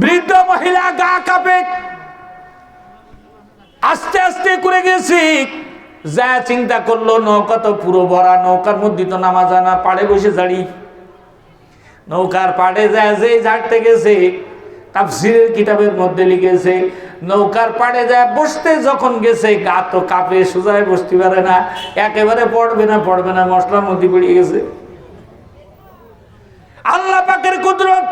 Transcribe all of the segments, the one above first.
বৃদ্ধ মহিলা গা কাঁপে, আস্তে আস্তে করে গেছি, যা চিন্তা করলো নৌকা তো পুরো ভরা, নৌকার মধ্যে তো নামা যায় না, পাড়ে বসে ঝাড়ি। নৌকার পাড়ে যায় যে ঝাড়তে গেছে, তাফসীরের কিতাবের মধ্যে লিখেছে নৌকার পাড়ে যায় বসতে যখন গেছে গা তো কাঁপে, সোজায় বসতে পারে না, একেবারে পড়বে না মশলার মধ্যে পড়ে গেছে। আল্লাহ পাকের কুদরত,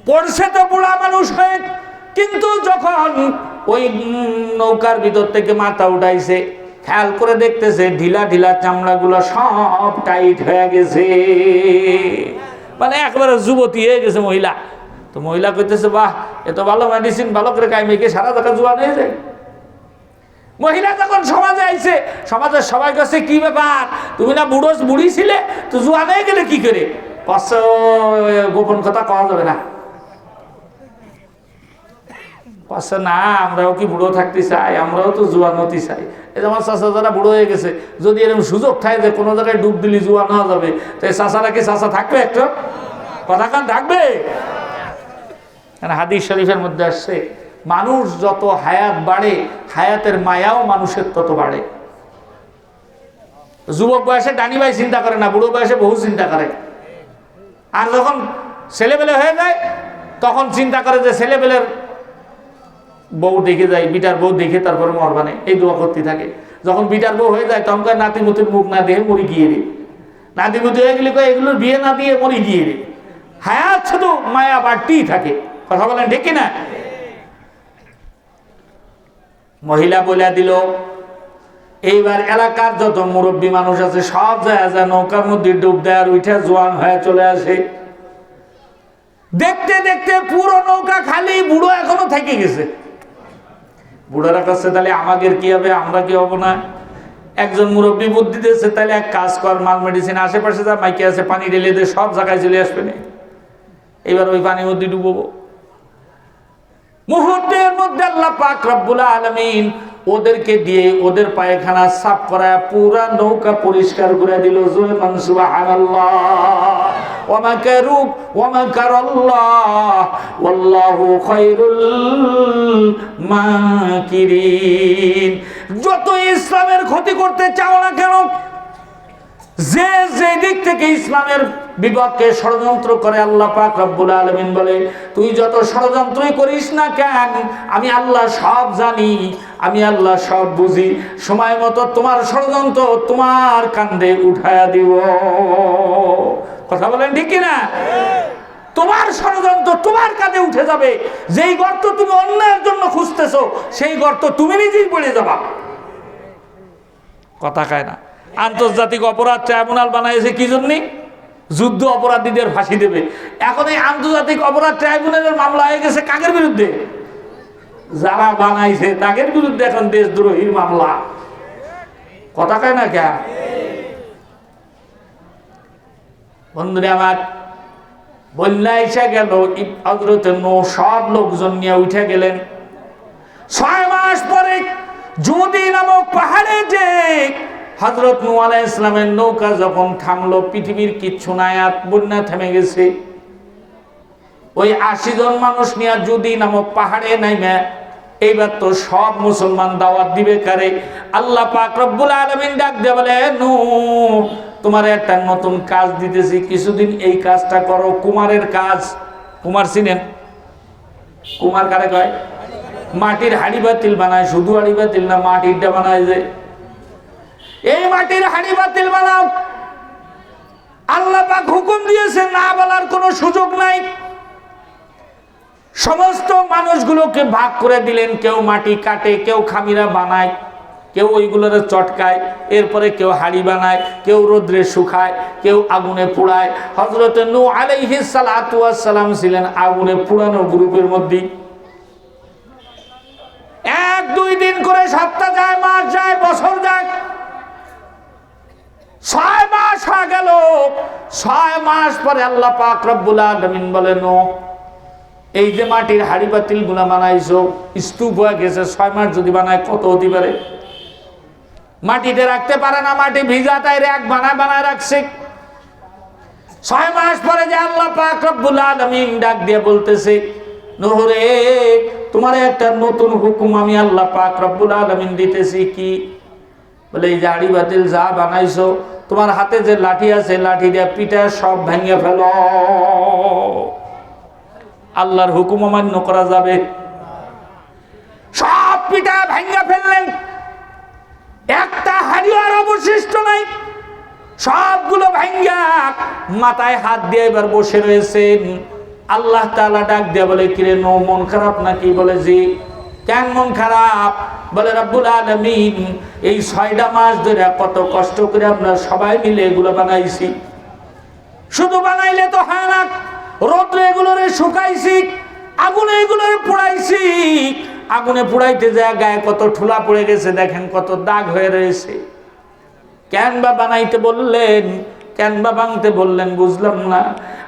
পড়ছে তো বুড়া মানুষ হয়ে, কিন্তু যখন ওই নৌকার ভিতর থেকে মাথা উঠাইছে, খেয়াল করে দেখতেছে ঢিলা ঢিলা চামড়াগুলো সব টাইট হয়ে গেছে, মানে একেবারে যুবতী হয়ে গেছে মহিলা। তো মহিলা কইতেছে বাহ, এত ভালো মেডিসিন, ভালো করে কাইমেকে সারা দেখা জোয়ান হয়ে যায়। মহিলা যখন সমাজে আইছে, সমাজের সবাই কাছে কি ব্যাপার, তুমি না বুড়ি ছিলে, তো জোয়ান হয়ে গেলে কি করে? গোপন কথা কওয়া যাবে না। না, আমরাও কি বুড়ো থাকতে চাই, আমরাও তো জোয়ান হতে চাই। এই যে আমার চাচা যারা বুড়ো হয়ে গেছে, যদি এরকম সুযোগ থাকে যে কোনো জায়গায় ডুব দিলি জোয়ান হওয়া যাবে, তো এই চাচারা কি চাচা থাকবে? একটা কথা কান থাকবে? হাদিস শরীফের মধ্যে আসছে মানুষ যত হায়াত বাড়ে, হায়াতের মায়াও মানুষের তত বাড়ে। যুবক বয়সে ডানি ভাই চিন্তা করে না, বুড়ো বয়সে বহু চিন্তা করে। আর যখন ছেলেবেলে হয়ে যায় তখন চিন্তা করে যে ছেলেবেলের বউ দেখে যায়, বিটার বউ দেখে তারপরে মরবানে, এই দোয়া করতে থাকে। যখন বিটার বউ হয়ে যায় তখন নাতিমতির মুখ না দেখে মরি গিয়ে রে, নাতিমতি হয়ে গেলে এগুলোর বিয়ে না দিয়ে মরি গিয়ে রে। হায়াত শুধু মায়া বাড়তেই থাকে। কথা বলেন ঠিক কিনা? মহিলা বলে দিল, এইবার এলাকার যত মুরব্বী মানুষ আছে সব যায় নৌকার মধ্যে ডুব দেয় আর উঠে জোয়ান হয়ে চলে আসে। দেখতে দেখতে পুরো নৌকা খালি, বুড়ো এখনো থেকে গেছে। বুড়োরা কাছে তাহলে আমাদের কি হবে, আমরা কি হবো না? একজন মুরব্বী বুদ্ধি দিয়েছে, তাহলে এক কাজ কর, মাল মেডিসিন আশেপাশে যা মাইকে আছে পানি ঢেলে দিয়ে সব জায়গায় চলে আসবে না, এবার ওই পানির মধ্যে ডুববো। মুহূর্তের মধ্যে আল্লাহ পাক রব্বুল আলামিন ওদেরকে দিয়ে ওদের পায়খানা সাফ করায় পুরা নৌকা পরিষ্কার করে দিল। জুলমান সুবহানাল্লাহ, ওয়া মাকারু ওয়া মাকারাল্লাহ ওয়াল্লাহু খায়রুল মাকিরিন। যত ইসলামের ক্ষতি করতে চাও না কেন, যে যে দিক থেকে ইসলামের বিপক্ষে ষড়যন্ত্র করে, আল্লাহ পাক রব্বুল আলামিন বলে তুই যত ষড়যন্ত্রই করিস না কেন, আমি আল্লাহ সব জানি, আমি আল্লাহ সব বুঝি, সময় মতো তোমার ষড়যন্ত্র তোমার কাঁধে উঠায়া দিব। কথা বলেন ঠিক কিনা? তোমার ষড়যন্ত্র তোমার কাঁধে উঠে যাবে। যেই গর্ত তুমি অন্যের জন্য খুঁজতেছো, সেই গর্ত তুমি নিজেই পড়ে যাবা। কথা কয় না? আন্তর্জাতিক অপরাধ ট্রাইব্যুনাল বানাইছে কি জন্য? যুদ্ধ অপরাধীদের ফাঁসি দেবে। এখন এই আন্তর্জাতিক অপরাধ ট্রাইব্যুনালের মামলা হয়ে গেছে কাদের বিরুদ্ধে? যারা বানাইছে তাদের বিরুদ্ধে এখন দেশদ্রোহীর মামলা। কথা কয় না কে? বন্ধুরা আমার, বন্যা এসে গেল, হযরত নূহ সব লোকজন নিয়ে উঠে গেলেন। 6 মাস পরে জুদি নামক পাহাড়ে যে হযরত নূহ আলাইহিস সালামের নৌকা যখন থামলো, পৃথিবীর কিচ্ছু নাই, আর বন্যা থেমে গেছে। ওই 80 জন মানুষ নিয়ে জুদি নামক পাহাড়ে নাইমা এইবার তো সব মুসলমান দাওয়াত দিবে কারে? আল্লাহ পাক রব্বুল আলামিন ডাক দিয়ে বলে, নূহ তোমার একটা নতুন কাজ দিতেছি, কিছুদিন এই কাজটা করো। কুমারের কাজ। কুমার চিনেন? কুমার কারে কয়? মাটির হাড়ি বাতিল বানায়। শুধু হাড়ি বাতিল না, মাটিরটা বানায় যে, এই মাটির হাড়ি বাতিল বানাও। আল্লাহ পাক হুকুম দিয়েছে, না বলার কোনো সুযোগ নাই। সমস্ত মানুষগুলোকে ভাগ করে দিলেন। কেউ মাটি কাটে, কেউ খামিরা বানায়, কেউ ওইগুলোর চটকায়, এরপরে কেউ হাড়ি বানায়, কেউ রোদ্রে শুকায়, কেউ আগুনে পোড়ায়। হযরত নূহ আলাইহিস সালাতু ওয়াস সালাম ছিলেন আগুনে পোড়ানো গ্রুপের মধ্যে। 1-2 দিন করে সপ্তাহ যায়, মাস যায়, বছর যায়, 6 মাস হয়ে গেল। 6 মাস পরে আল্লাহ পাক রব্বুল আলামিন বলেন, নূহ এই যে মাটির হাড়ি বাতিল গুলা বানাইছো, স্তূপ হয়ে গেছে, 6 মাস যদি বানায় কত হতে পারে? মাটিতে রাখতে পারে না, মাটি ভিজা, তাই এক বানায় রাখছে। 6 মাস পরে যে আল্লাহ পাক রব্বুল আলামিন ডাক দিয়ে বলতেছে, নূহ রে, তোমার একটা নতুন হুকুম আমি আল্লাহ পাক রব্বুল আলামিন দিতেছি। কি? বলে এই যে হাড়ি বাতিল যা বানাইছো, তোমার হাতে যে লাঠি আছে লাঠি দিয়ে পিঠা সব ভেঙে ফেলো। আল্লাহর হুকুম অমান্য করা যাবে? সব পিঠা ভেঙে ফেললেন, একটা হাড়ি আর অবশিষ্ট নাই। সবগুলো ভাঙ্গা মাথায় হাত দিয়ে এবার বসে রয়েছেন। আল্লাহ তাআলা ডাক দিয়ে বলে, কিরে নূহ, মন খারাপ নাকি? বলে জি। কেন মন খারাপ? বলে রব্বুল আলামিন এই 6টা মাস ধরে কত কষ্ট করে আমরা সবাই মিলে এগুলো বানাইছি। শুধু বানাইলে তো হয় না, রোদ্রে এগুলোরে শুকাইছি, আগুনে এগুলোরে পোড়াইছি। আগুনে পোড়াইতে যায় গায়ে কত ঠোলা পড়ে গেছে, দেখেন কত দাগ হয়ে রয়েছে। কেন বা বানাইতে বললেন? কেন বা ভাঙতে বললেন? বুঝলাম না।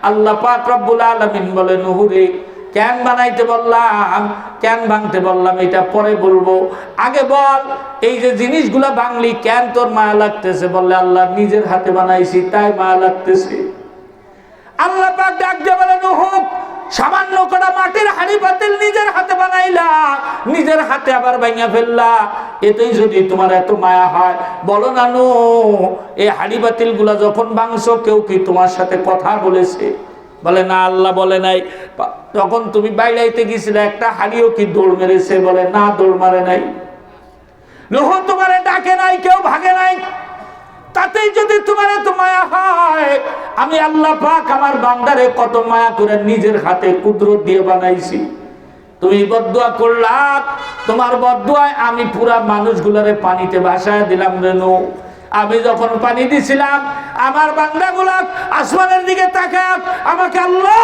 আল্লাহ পাক রব্বুল আলামিন বলে, নূহ রে, কেন বানাইতে বললাম, কেন ভাঙতে বললাম এটা পরে বলবো, আগে বল এই যে জিনিসগুলা ভাঙলি কেন তোর মায়া লাগতেছে? বললে আল্লাহ নিজের হাতে বানাইছি তাই মায়া লাগতেছে। আল্লাহ পাক ডাক দিয়ে বলে, নূহ, সামান্য কটা মাটির হাড়ি পাতিল নিজের হাতে বানাইলা, নিজের হাতে আবার ভাঙা ফেললা, এতেই যদি তোমার এত মায়া হয়, বলো না নূহ, এই হাড়ি পাতিল গুলা যখন ভাঙছো কেউ কি তোমার সাথে কথা বলেছে? বলে না, আল্লাহ বলে নাই। যখন তুমি বাইরাইতে গেছিলে একটা হাড়িও কি দৌড় মেরেছে? বলে না, দৌড় মারে নাই। নূহ তোমারে ডাকে নাই, কেউ ভাগে নাই, তাতেই যদি তোমার এত মায়া হয়, আমি আল্লাহ পাক আমার বান্দারে কত মায়া করে নিজের হাতে কুদরত দিয়ে বানাইছি। তুমি বদদুয়া করলা, তোমার বদদুয়ায় আমি পুরা মানুষগুলারে পানিতে ভাসায় দিলাম রে নূহ। আমি যখন পানি দিছিলাম আমার বান্দাগুলা আসমানের দিকে তাকায় আমাকে আল্লাহ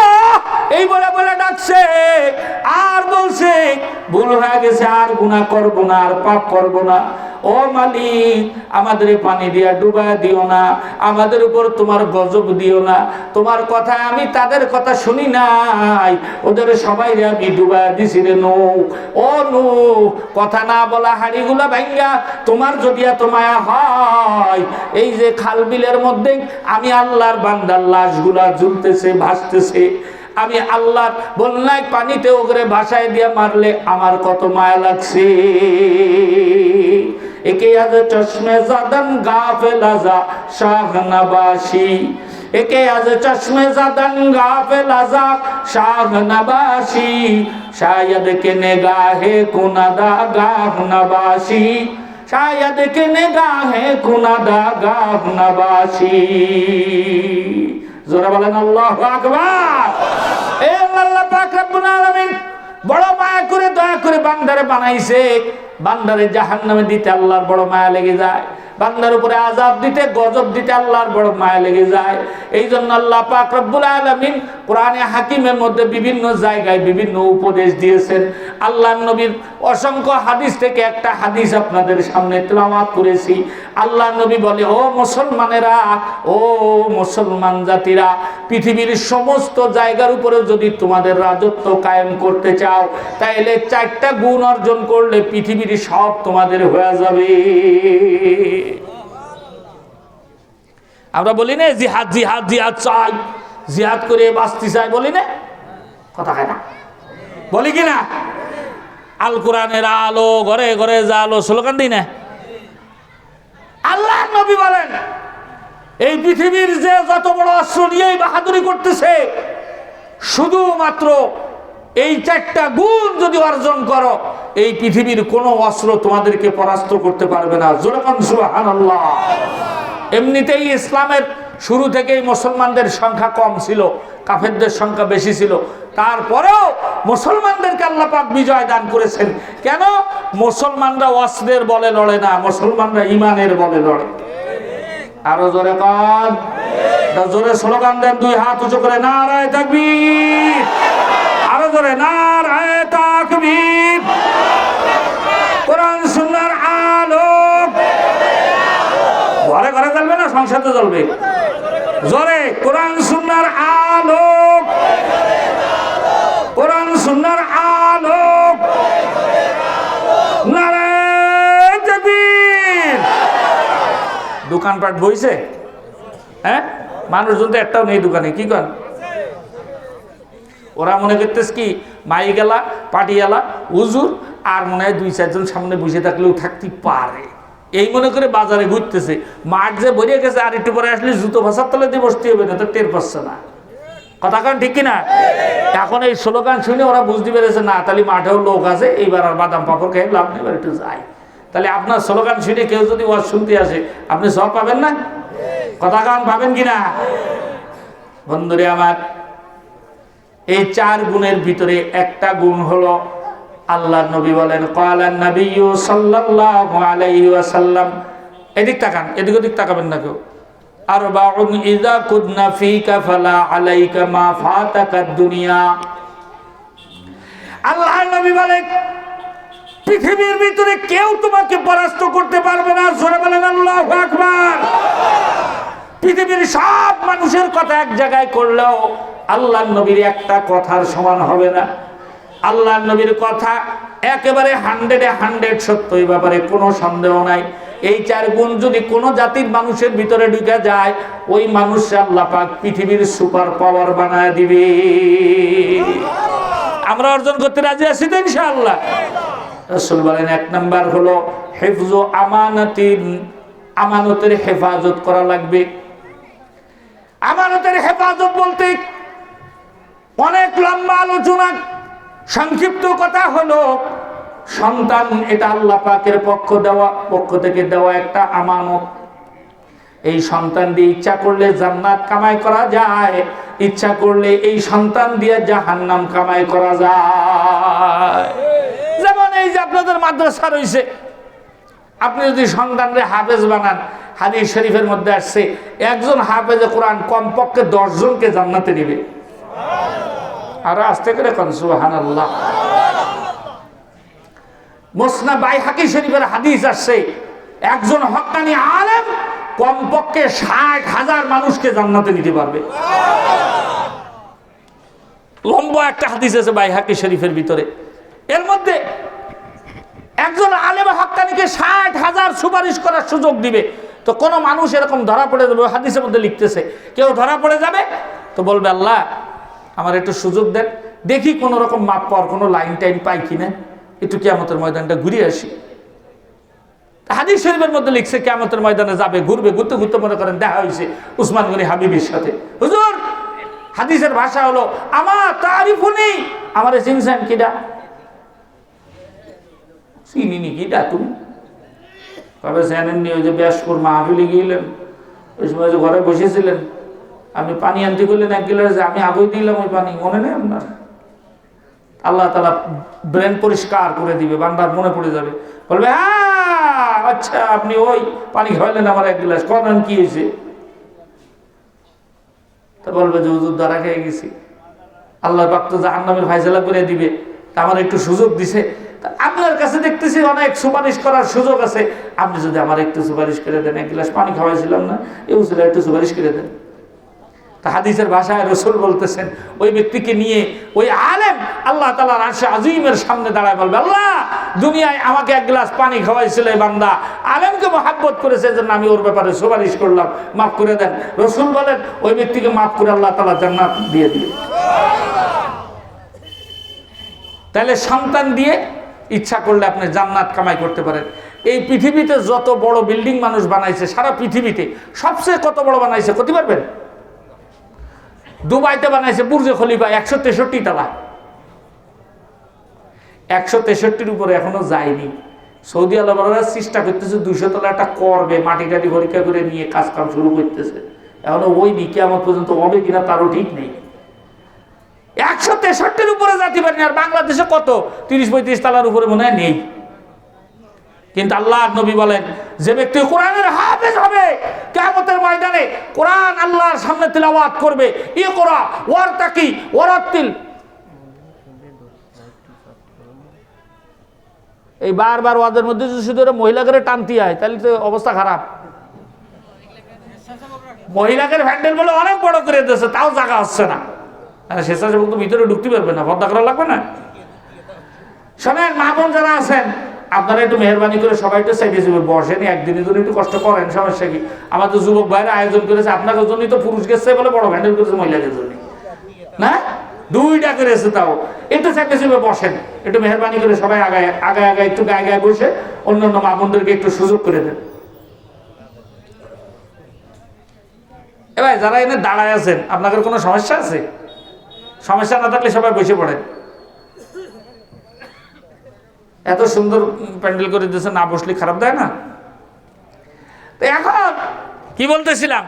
এই বলে বলে ডাকছে, আর বলছে ভুল হয়ে গেছে, আর গুনাহ করব না, আর পাপ করব না। ও মালিক, আমাদের পানি দিয়া ডুবায় দিও না, আমাদের উপর তোমার গজব দিও না। তোমার কথা আমি তাদের কথা শুনি নাই, ওদের সবাই আমি ডুবায় দিছি রে নূহ। ও নূহ, কথা না বলা হাড়িগুলা ভাঙ্গা তোমার যদি এত মায়া হয়, এই যে খাল বিলের মধ্যে আমি আল্লাহর বান্দার লাশগুলা ঝুলতেছে, ভাসতেছে, আমি আল্লাহর বন্যায় পানিতে ওগরে ভাসায় দিয়ে মারলে আমার কত মায়া লাগছে। একে আজ চশমে জাদান গাফেল আজা শাহনবাসী, একে আজ চশমে জাদান গাফেল আজা শাহনবাসী, শায়দ কে নিগাহে কুনাদা গাহনবাসী, শায়দ কে নিগাহে কুনাদা গাহনবাসী। জোরে বলেন আল্লাহু আকবার। এই আল্লাহ পাক রব্বুল আলামিন বড় মায়া করে দয়া করে বান্দারে বানাইছে। বান্দারে জাহান্নামে দিতে আল্লাহর বড় মায়া লেগে যায়, বান্দার উপরে আযাব দিতে, গজব দিতে আল্লাহর বড় মায়া লেগে যায়। এই জন্য আল্লাহ পাক রব্বুল আলামিন কোরআনে হাকিমের মধ্যে বিভিন্ন জায়গায় বিভিন্ন উপদেশ দিয়েছেন। আল্লাহর নবীর অসংখ্য হাদিস থেকে একটা হাদিস আপনাদের সামনে তেলাওয়াত করেছি। আল্লাহর নবী বলে, ও মুসলমানেরা, ও মুসলমান জাতিরা, পৃথিবীর সমস্ত জায়গার উপরে যদি তোমাদের রাজত্ব কায়েম করতে চাও, তাহলে 4টা গুণ অর্জন করলে পৃথিবীর সব তোমাদের হয়ে যাবে। আমরা বলি না জিহাদ জিহাদ জিহাদ চাই, জিহাদ করে বাঁচতে চাই, বলি না? কথা হয় না? বলি কি না? আল কোরআনের আলো ঘরে ঘরে জালো স্লোগান দিই না? আল্লাহ নবী বলেন, এই পৃথিবীর যে যত বড় অস্ত্র নিয়েই বাহাদুরি করতেছে, শুধুমাত্র এই 4টা গুণ যদি অর্জন করো, এই পৃথিবীর কোনো অস্ত্র তোমাদেরকে পরাস্ত করতে পারবে না। জোরে বলেন সুবহানাল্লাহ। এমনিতেই ইসলামের শুরু থেকেই মুসলমানদের সংখ্যা কম ছিল, কাফেরদের সংখ্যা বেশি ছিল, তারপরেও মুসলমানদেরকে আল্লাহ পাক বিজয় দান করেছেন। কেন? মুসলমানরা অস্ত্রের বলে লড়ে না, মুসলমানরা ঈমানের বলে লড়ে। আরো জোরে কান, জোরে স্লোগান দেন, 2 হাত উঁচু করে, নারায়ে তাকবীর। আরো জোরে, নারায়ে তাকবীর। কোরআন সুন্নাহর আলো ঘরে ঘরে জ্বলবে না, সংসদে জ্বলবে? জোরে, কোরআন সুন্নাহর আলো, কোরআন সুন্নাহর আলো, নারায়ে তাকবীর। দোকানপাট বইছে? হ্যাঁ, মানুষজন তো একটাও নেই দোকানে, কি করেন? ওরা মনে করতেছে কি মাইকেলা পাটিয়ালা হুজুর আর মনে হয় 2-4 জন সামনে বসে থাকলেও থাকতে পারে, এই মনে করে বাজারে ঘুরতেছে। মাঠ যে ভরে গেছে, আর একটু পরে আসলে জুতো ভাষার তলে দিয়ে বসতে হবে, না তো টের পাচ্ছে না। কথা কান ঠিক কিনা? এখন এই স্লোগান শুনে ওরা বুঝতে পেরেছে না, তাহলে মাঠেও লোক আছে, এইবার আর বাদাম পাপড় খেয়ে লাভ নেই, এবার একটু যাই। তাহলে আপনার স্লোগান শুনে কেউ যদি ওয়াজ শুনতে আসে, আপনি সব পাবেন না? কথা কান পাবেন কিনা? বন্ধুরে আমার, এই 4 গুণের ভিতরে একটা গুণ হলো, আল্লাহ নবী বলেন ক্বালান নাবিয়্যু সাল্লাল্লাহু আলাইহি ওয়াসাল্লাম, এদিক তাকান, এদিক ওদিক তাকাবেন না কেউ। আরবাউন ইযা কুদনা ফীকা ফালা আলাইকা মা ফাতাকাদ দুনিয়া। আল্লাহ নবী বলেন পৃথিবীর ভিতরে কেউ তোমাকে পরাস্ত করতে পারবে না। জোরে বলেন আল্লাহু আকবার। পৃথিবীর সব মানুষের কথা এক জায়গায় করলেও আল্লাহ নবীর একটা কথার সমান হবে না। আল্লাহ নবীর কথা একেবারে 100 সত্য, এই ব্যাপারে কোনো সন্দেহ নাই। এই 4 গুণ যদি কোনো জাতির মানুষের ভিতরে ঢুকে যায়, ওই মানুষকে আল্লাহ পাক পৃথিবীর সুপার পাওয়ার বানায় দিবে। আমরা অর্জন করতে রাজি আছি তো ইনশাআল্লাহ? রাসূল বলেন 1 নাম্বার হলো হিফজু আমানাতিন, আমানতের হেফাজত করা লাগবে। আমানতের হেফাজত বলতে অনেক লম্বা আলোচনা, সংক্ষিপ্ত কথা হলো সন্তান এটা আল্লাহ পাকের পক্ষ থেকে দেওয়া একটা আমানত। এই সন্তান দিয়ে ইচ্ছা করলে জান্নাত কামাই করা যায়, ইচ্ছা করলে এই সন্তান দিয়ে জাহান্নাম কামাই করা যায়। যেমন এই যে আপনাদের মাদ্রাসা রয়েছে, আপনি যদি সন্তানরে হাফেজ বানান, হাদিস শরীফের মধ্যে আসছে একজন হাফেজে কোরআন কমপক্ষে 10 জনকে জান্নাতে নেবে। আর আস্তে করে কোন সুবহানাল্লাহ। মুসনাদ বাইহাকী শরীফের হাদিস আসছে একজন হক্কানি আলেম কমপক্ষে 60,000 মানুষকে জান্নাতে নিতে পারবে। লম্বা একটা হাদিস আছে বাইহাকী শরীফের ভিতরে, এর মধ্যে একজন আলেম হক্কানিকে 60,000 সুপারিশ করার সুযোগ দিবে। তো কোন মানুষ এরকম ধরা পড়ে যাবে, হাদিসের মধ্যে লিখতেছে কেউ ধরা পড়ে যাবে তো বলবে আল্লাহ আমার একটু সুযোগ দেন, দেখি কোন রকম মাপ পাওয়ার কোনো লাইন টাইন পাই কিনা, একটু কিয়ামতের ময়দানটা ঘুরে আসি। হাদিস শরীফের মধ্যে লিখছে কিয়ামতের ময়দানে যাবে, ঘুরবে, ঘুরতে ঘুরতে মনে করেন দেখা হয়েছে উসমান গনি হাবিবের সাথে। হুজুর, হাদিসের ভাষা হলো আমার তারিফুনি, আমার চিনছেন কিডা? চিনিনি কিডা তুমি? কবে জানেননি? ওই যে ব্যাসপুর মাহফিলে গিয়েলেন, ওই সময় যে ঘরে বসেছিলেন, আপনি পানি আনতে করলেন 1 গিলাস, আমি আগেই দিলাম ওই পানি, মনে নেই আপনার? আল্লাহ তাআলা ব্রেন পরিষ্কার করে দিবে, বান্দার মনে পড়ে যাবে, বলবে হ্যাঁ আচ্ছা আপনি ওই পানি খাওয়াইলেন আমার 1 গিলাস, কখন কি হয়েছে? তা বলবে যে হুজুর দ্বারা খেয়ে গেছি। আল্লাহ পাক তো জাহান্নামের ফায়সালা করে দিবে, তা আমার একটু সুযোগ দিছে। আপনার কাছে দেখতেছি অনেক সুপারিশ করার সুযোগ আছে, আপনি যদি আমার একটু সুপারিশ করে দেন, 1 গিলাস পানি খাওয়াইছিলাম না, এই হুজুর একটু সুপারিশ করে দেন। তা হাদিসের ভাষায় রাসূল বলতেছেন ওই ব্যক্তিকে নিয়ে ওই আলেম আল্লাহ তাআলার আরশে আজিমের সামনে দাঁড়ায় বলবে আল্লাহ দুনিয়ায় আমাকে 1 গ্লাস পানি খাওয়াইছিল এই বান্দা, আলেমকে মহব্বত করেছে জন্য আমি ওর ব্যাপারে সুপারিশ করলাম, মাফ করে দেন। রাসূল বলেন ওই ব্যক্তিকে মাফ করে আল্লাহ তাআলা জান্নাত দিয়ে দিবেন। তাহলে সন্তান দিয়ে ইচ্ছা করলে আপনি জান্নাত কামাই করতে পারেন। এই পৃথিবীতে যত বড় বিল্ডিং মানুষ বানাইছে, সারা পৃথিবীতে সবচেয়ে কত বড় বানাইছে কত পারবেন? দুবাইতে বানাইছে বুর্জে খলিফা 163 তলা, 163-র উপরে এখনো যায়নি। সৌদি আরবরা চেষ্টা করতেছে 200 তলা একটা করবে, মাটি টাটি পরীক্ষা করে নিয়ে কাজ কাম শুরু করতেছে, এখনো ওই নি, কিয়ামত পর্যন্ত হবে কিনা তারও ঠিক নেই। 163-র উপরে যাতে পারেনি। আর বাংলাদেশে কত 30-35 তলার উপরে মনে হয় নেই। কিন্তু আল্লাহর নবী বলেন যে ব্যক্তি কোরআনের হাফেজ হবে, কিয়ামতের ময়দানে কোরআন আল্লাহর সামনে তিলাওয়াত করবে, ইকরা ওয়ারতাকি ওয়ারাতিল। এই বারবার ওয়াজের মধ্যে যদি শুধু মহিলাকে টানতে হয় তাহলে তো অবস্থা খারাপ। মহিলাকে হ্যান্ডেল বলে অনেক বড় করে দিয়েছে, তাও জায়গা হচ্ছে না। স্বেচ্ছাসেবক তো ভিতরে ঢুকতে পারবে না, পর্দা করা লাগবে না। শোনেন মা বোন যারা আছেন, আপনারা একটু মেহরবানি করে সবাই একটু সাইডে যাবে, বসেন, একদিনের জন্য একটু কষ্ট করেন, সমস্যা কি? আমাদের যুবক ভাইরা আয়োজন করেছে, আপনাদের জন্যই তো পুরুষ গেছে বলে বড় হ্যান্ডেল করেছে মহিলাদের জন্য, না? 2টা করেছে, তাও একটু চাপে চেপে বসেন, একটু মেহরবানি করে সবাই আগায় আগায় আগায় একটু গায়ে গায়ে বসে অন্যান্য মা বোনদেরকে একটু সুযোগ করে দেন। ভাই যারা এনে দাঁড়ায় আছেন, আপনাদের কোনো সমস্যা আছে? সমস্যা না থাকলে সবাই বসে পড়েন। এত সুন্দর প্যান্ডেল করে দিয়েছে, না বসলে খারাপ দেয় না? তো এখন কি বলতেছিলাম,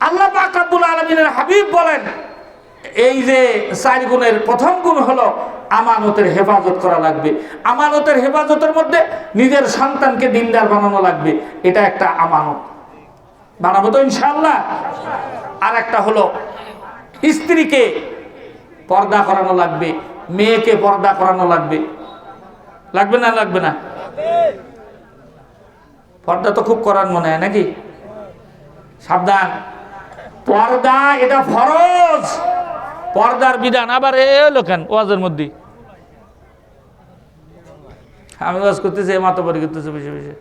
আল্লাহ পাক রব্বুল আলামিনের হাবিব বলেন এই যে 4 গুণের প্রথম গুণ হলো আমানতের হেফাজত করা লাগবে। আমানতের হেফাজতের মধ্যে নিজের সন্তানকে দিনদার বানানো লাগবে, এটা একটা আমানত। বানাবো তো ইনশাআল্লাহ। আর একটা হলো স্ত্রীকে পর্দা করানো লাগবে, মেয়েকে পর্দা করানো লাগবে। লাগবে না? লাগবে না? পর্দা তো খুব করার মনে হয় নাকি? সাবধান, পর্দা এটা ফরজ, পর্দার বিধান। আবার এলো কেন ওয়াজের মধ্যে? আমি ওয়াজ করতেছি, মাতব্বরি করতেছে বেশি বেশি।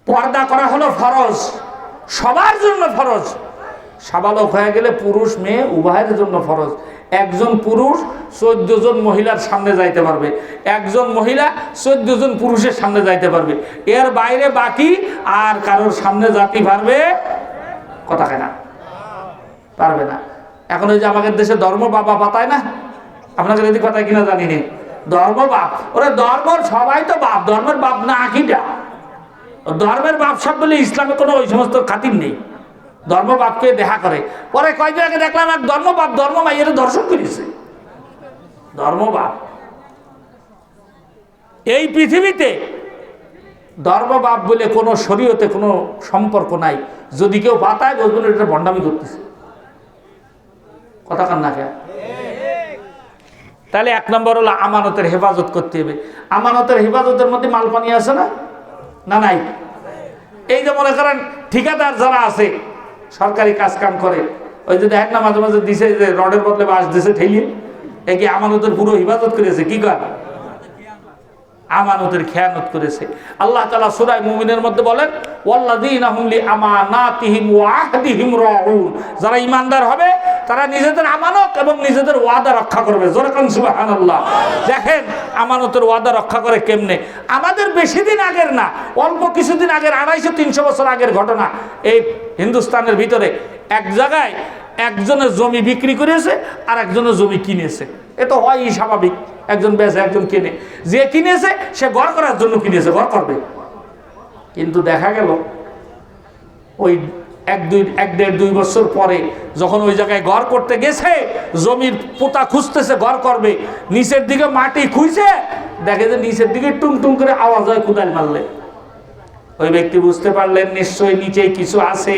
পর্দা করা হলো ফরজ, সবার জন্য ফরজ। সাবালক হয়ে গেলে পুরুষ মেয়ে উভয়ের জন্য ফরজ। একজন পুরুষ 14 জন মহিলার সামনে যাইতে পারবে, একজন মহিলা 14 জন পুরুষের সামনে যাইতে পারবে। এর বাইরে বাকি আর কারোর সামনে যাতে পারবে? কথা কেনা পারবে না। এখন ওই যে আমাদের দেশে ধর্ম বাবা পাতায় না, আপনাদের এদিকে কথায় কিনা জানি না, ধর্ম বাপ। ওরা ধর্মর সবাই তো বাপ, ধর্মের বাপ না আকিটা। ধর্মের বাপ সব বলে ইসলামে কোনো ওই সমস্ত খাতির নেই। ধর্ম বাপকে দেখা করে। পরে কয়েকদিন আগে দেখলাম এক ধর্ম বাপ ধর্ম মাইয়ের দর্শন করেছে। ধর্ম বাপ এই পৃথিবীতে ধর্ম বাপ বলে কোনো শরীয়তে কোনো সম্পর্ক নাই। যদি কেউ পাতায় বলবেন এটা ভণ্ডামি করতেছে। কথা কান না কে? তাহলে 1 নম্বর হলো আমানতের হেফাজত করতে হবে। আমানতের হেফাজতের মধ্যে মাল পানি আছে না? না নাই? এই যে মনে করেন ঠিকাদার যারা আছে, সরকারি কাজ কাম করে, ওই যে দেখেন না মাঝে মাঝে দিছে যে রডের বদলে বাঁশ দিছে ঠেলিয়ে, এ কি আমানতের পুরো হেফাজত করেছে? কি কর? আমানতের খেয়ানত করেছে। আল্লাহ তাআলা সূরা মুমিনের মধ্যে বলেন ওয়াল্লাযীনা হুম লিআমানাতিহিম ওয়া আহদিহিম রাউন, যারা ঈমানদার হবে তারা নিজেদের আমানত এবং নিজেদের ওয়াদা রক্ষা করবে। জোরে কোন সুবহানাল্লাহ। দেখেন আমানতের ওয়াদা রক্ষা করে কেমনে। আমাদের বেশি দিন আগের না, অল্প কিছুদিন আগের, 250-300 বছর আগের ঘটনা। এই হিন্দুস্তানের ভিতরে এক জায়গায় একজনের জমি বিক্রি করেছে আর একজনের জমি কিনেছে। এ তো হয়ই স্বাভাবিক, একজন বেচে একজন কিনে। যে কিনেছে সে ঘর করার জন্য কিনেছে, ঘর করবে। কিন্তু দেখা গেল ওই 1-1.5-2 বছর পরে যখন ওই জায়গায় ঘর করতে গেছে, জমির পোতা খুঁজতেছে, ঘর করবে, নিচের দিকে মাটি খুঁজছে, দেখে যে নিচের দিকে টুং টুং করে আওয়াজ হয় কোদাল মারলে। ওই ব্যক্তি বুঝতে পারলেন নিশ্চয়ই নিচে কিছু আছে।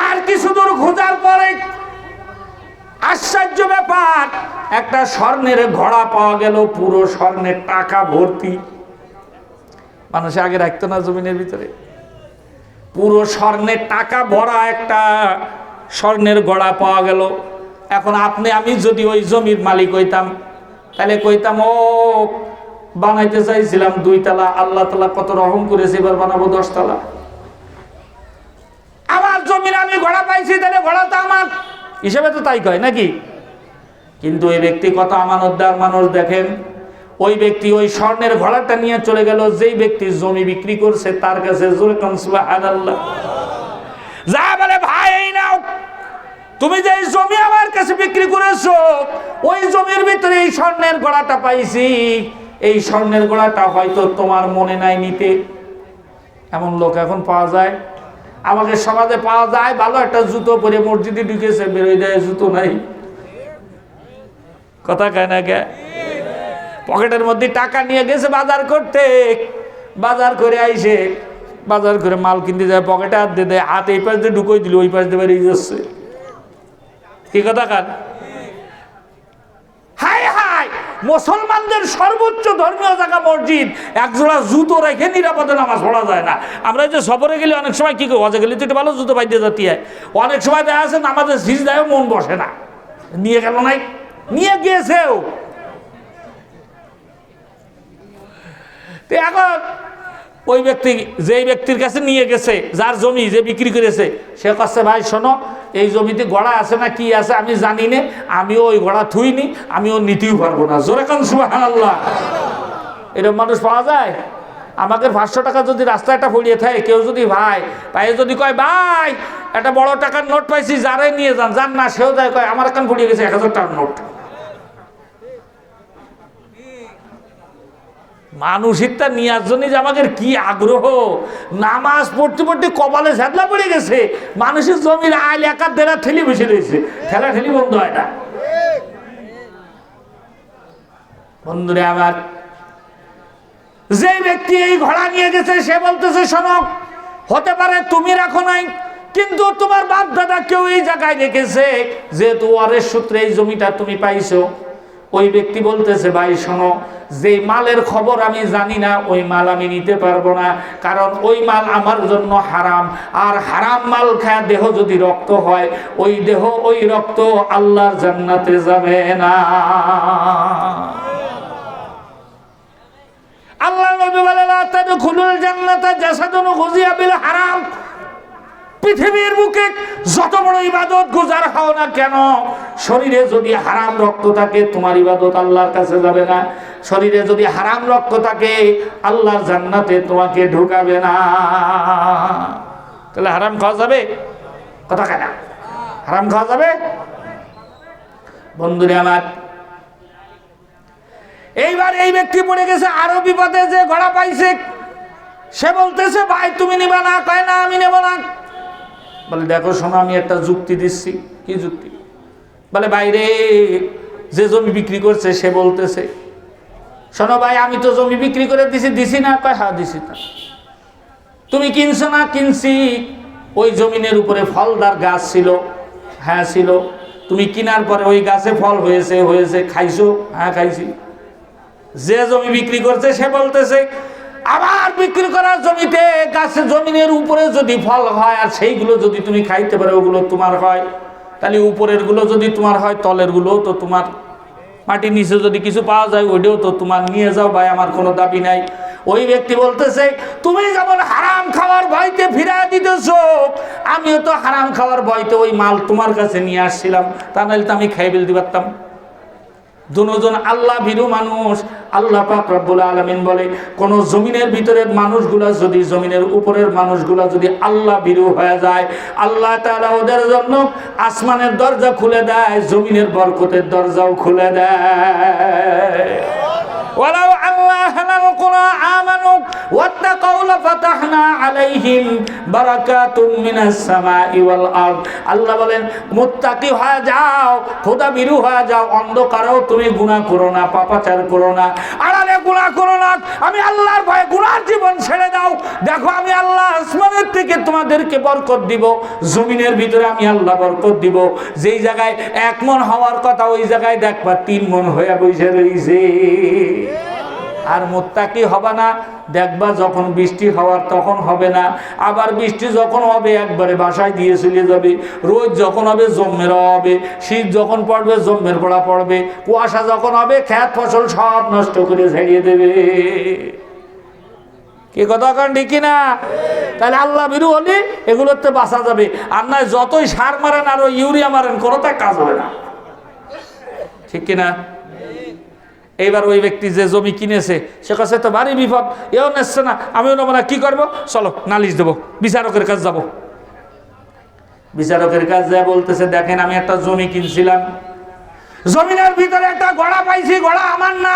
আর কিছু দূর খোঁজার পরে আশ্চর্য ব্যাপার, একটা স্বর্ণের ঘোড়া পাওয়া গেল, পুরো স্বর্ণের টাকা ভর্তি। মানুষ আগে রাখতো না জমিনের ভিতরে? পুরো স্বর্ণের টাকা ভরা একটা স্বর্ণের ঘোড়া পাওয়া গেল। এখন আপনি আমি যদি ওই জমির মালিক হইতাম, তাহলে কইতাম ও বানাইতে চাইছিলাম 2 তলা, আল্লাহ তাআলা কত রহম করেছে, এবার বানাবো 10 তলা। আমার জমির আমি ঘোড়া পাইছি, তাহলে ঘোড়া তো আমার, হিসেবে তো তাই কয় নাকি? কিন্তু ওই ব্যক্তি কত আমানতদার মানুষ দেখেন। ওই ব্যক্তি ওই স্বর্ণের ঘোড়াটা নিয়ে চলে গেল যেই ব্যক্তি জমি বিক্রি করছে তার কাছে। জোরে কোন সুবহানাল্লাহ। যা বলে ভাই এই নাও, তুমি যে জমি আমার কাছে বিক্রি করেছো, ওই জমির ভিতরে এই স্বর্ণের ঘোড়াটা পাইছি। এই স্বর্ণের ঘোড়াটা হয়তো তোমার মনে নাই নিতে। এমন লোক এখন পাওয়া যায়, আমাদের সমাজে পাওয়া যায়। ভালো একটা জুতো পরে মসজিদে ঢুকেছে, বেরোয় দেয় জুতো নাই। কথা কয় না কে? পকেটের মধ্যে টাকা নিয়ে গেছে বাজার করতে, বাজার করে আইসে, বাজার করে মাল কিনতে যায়, পকেটে হাত দিয়ে দেয়, হাত এই পাশ দিয়ে ঢুকোই দিল, ওই পাশ দিয়ে বেরিয়ে যাচ্ছে। কি কথা কান? হাই হাই, মুসলমানদের সর্বোচ্চ ধর্মীয় জায়গা মসজিদ, একজোড়া জুতো রেখে নিরাপদে নামাজ পড়া যায় না। আমরা যে সফরে গেলে অনেক সময় কি করি, অজে গেলে তো ভালো জুতো বাইতে যাতে হয়। অনেক সময় দেখা আছে নামাজের সিজদায়ও মন বসে না, নিয়ে গেল নাই, নিয়ে গিয়েছেও। এখন ওই ব্যক্তি যেই ব্যক্তির কাছে নিয়ে গেছে, যার জমি যে বিক্রি করেছে, সে কাছে ভাই শোনো, এই জমিতে ঘোড়া আছে না কি আছে আমি জানি না, আমিও ওই ঘোড়া থুইনি, আমিও নিতেও পারবো না। জোরে কান সুবহানাল্লাহ। এরকম মানুষ পাওয়া যায়? আমাদের 500 টাকা যদি রাস্তায় একটা পড়িয়ে থাকে, কেউ যদি ভাই পায়ে যদি কয় ভাই একটা বড় টাকার নোট পাইছি, যারাই নিয়ে যান, যান না, সেও যায় কয় আমার কান পড়িয়ে গেছে 1000 টাকার নোট। মানুষেরটা নেওয়ার জন্য যে আমাদের কি আগ্রহ, নামাজ পড়তে পড়তে কপালে ঝাঁদলা পড়ে গেছে, মানুষের জমির আইল একার দেড়া ঠেলি বসে রয়েছে, ঠেলা ঠেলি বন্ধ হয় না। বন্ধুরে আমার, যে ব্যক্তি এই ঘোড়া নিয়ে গেছে সে বলতেছে শোনো, হতে পারে তুমি রাখো নাই, কিন্তু তোমার বাপ দাদা কেউ এই জায়গায় রেখেছে, যেহেতু ওয়ারেস সূত্রে এই জমিটা তুমি পাইছো। ওই ব্যক্তি বলতেছে ভাই শোনো, যে মালের খবর আমি জানি না ওই মাল আমি নিতে পারবো না, কারণ ওই মাল আমার জন্য হারাম, আর হারাম মাল খায় দেহ যদি রক্ত হয়, ওই দেহ ওই রক্ত আল্লাহর জান্নাতে যাবে না। আল্লাহ নবী বলেন লা তাদখুলুল জান্নাতা জাসাদুন গুযিয়া বিল হারাম। পৃথিবীর বুকে যত বড় ইবাদত গুজার হও না কেন, শরীরে যদি হারাম রক্ত থাকে তোমার ইবাদত আল্লাহর কাছে যাবে না। শরীরে যদি হারাম রক্ত থাকে আল্লাহর জান্নাতে তোমাকে ঢুকাবে না। তাহলে হারাম খাওয়া যাবে? কথা কেন হারাম খাওয়া যাবে? বন্ধুরে আমার, এইবার এই ব্যক্তি পড়ে গেছে আরো বিপদে, যে ঘোড়া পাইছে সে বলতেছে ভাই তুমি নিবা না? কয় না আমি নেব না। বলে দেখো শোনো, আমি একটা যুক্তি দিচ্ছি। কি যুক্তি? বলে বাইরে যে জমি বিক্রি করছে সে বলতেছে শোনো ভাই, আমি তো জমি বিক্রি করে দিছি না? কয় হ্যাঁ দিছি। না তুমি কিনছো না? কিনছি। ওই জমিনের উপরে ফলদার গাছ ছিল? হ্যাঁ ছিল। তুমি কিনার পরে ওই গাছে ফল হয়েছে খাইছো? হ্যাঁ খাইছি। যে জমি বিক্রি করছে সে বলতেছে আবার বিক্রি করার জমিতে গাছে জমিনের উপরে যদি ফল হয় আর সেইগুলো যদি তুমি খাইতে পারো ওগুলো তোমার হয়, তাহলে উপরের গুলো যদি তোমার হয় তলের গুলো তো তোমার। মাটির নিচে যদি কিছু পাওয়া যায় ওইটাও তো তোমার, নিয়ে যাও ভাই, আমার কোনো দাবি নাই। ওই ব্যক্তি বলতেছে তুমি যেমন হারাম খাওয়ার ভয়তে ফিরা দিতেছো, আমিও তো হারাম খাওয়ার ভয়তে ওই মাল তোমার কাছে নিয়ে আসছিলাম, তা নাহলে তো আমি খাই ফেলতে পারতাম। দুজন আল্লাহ ভীরু মানুষ। আল্লাহ পাক রব্বুল আলামিন বলে কোন জমিনের ভিতরের মানুষগুলা যদি, জমিনের উপরের মানুষগুলা যদি আল্লাহ ভীরু হয়ে যায়, আল্লাহ তাআলা ওদের জন্য আসমানের দরজা খুলে দেয়, জমিনের বরকতের দরজাও খুলে দেয়। ওয়ালাউ আল্লাহনাল কুরা আমানু ওয়াত্তাকাউ লাফাতাহনা আলাইহিম বারাকাতুম মিনাস সামাই ওয়াল আরদ। আল্লাহ বলেন মুত্তাকি হয়ে যাও, খোদা ভীরু হয়ে যাও, অন্ধকারেও তুমি গুনাহ করো না, পাপাচার করো না, আড়ালে গুনাহ করো না। আমি আল্লাহর ভয়ে গুনার জীবন ছেড়ে দাও, দেখো আমি আল্লাহ আসমানের থেকে তোমাদেরকে বরকত দিব, জমিনের ভিতরে আমি আল্লাহ বরকত দিব। যেই জায়গায় 1 মণ হওয়ার কথা ওই জায়গায় দেখবা 3 মণ হয়ে বসে রইছে। আর মুত্তাকি হবে না, দেখবা যখন বৃষ্টি হওয়ার তখন হবে না, আবার বৃষ্টি যখন হবে একবারে বাসায় দিয়ে চলে যাবে, রোদ যখন হবে জম্মের হবে, শীত যখন পড়বে জম্মের পড়া পড়বে, কুয়াশা যখন হবে খেত ফসল সব নষ্ট করে ঝেড়িয়ে দেবে। কি কথা কান ঠিক না? তাহলে আল্লাহ ভীরু হলে এগুলোতে বাঁচা যাবে, আর নয় যতই সার মারেন আর ইউরিয়া মারেন কোনোটাই কাজ হবে না। ঠিক কিনা? এইবার ওই ব্যক্তি যে জমি কিনেছে সে কাছে তো ভারী বিপদ, এও নেচ্ছে না আমিও নেবো না, কি করবো? চলো নালিশ দেবো, বিচারকের কাছে যাব। বিচারকের কাছে যা বলতেছে দেখেন আমি একটা জমি কিনছিলাম, জমিনের ভিতরে একটা ঘোড়া পাইছি, ঘোড়া আমার না,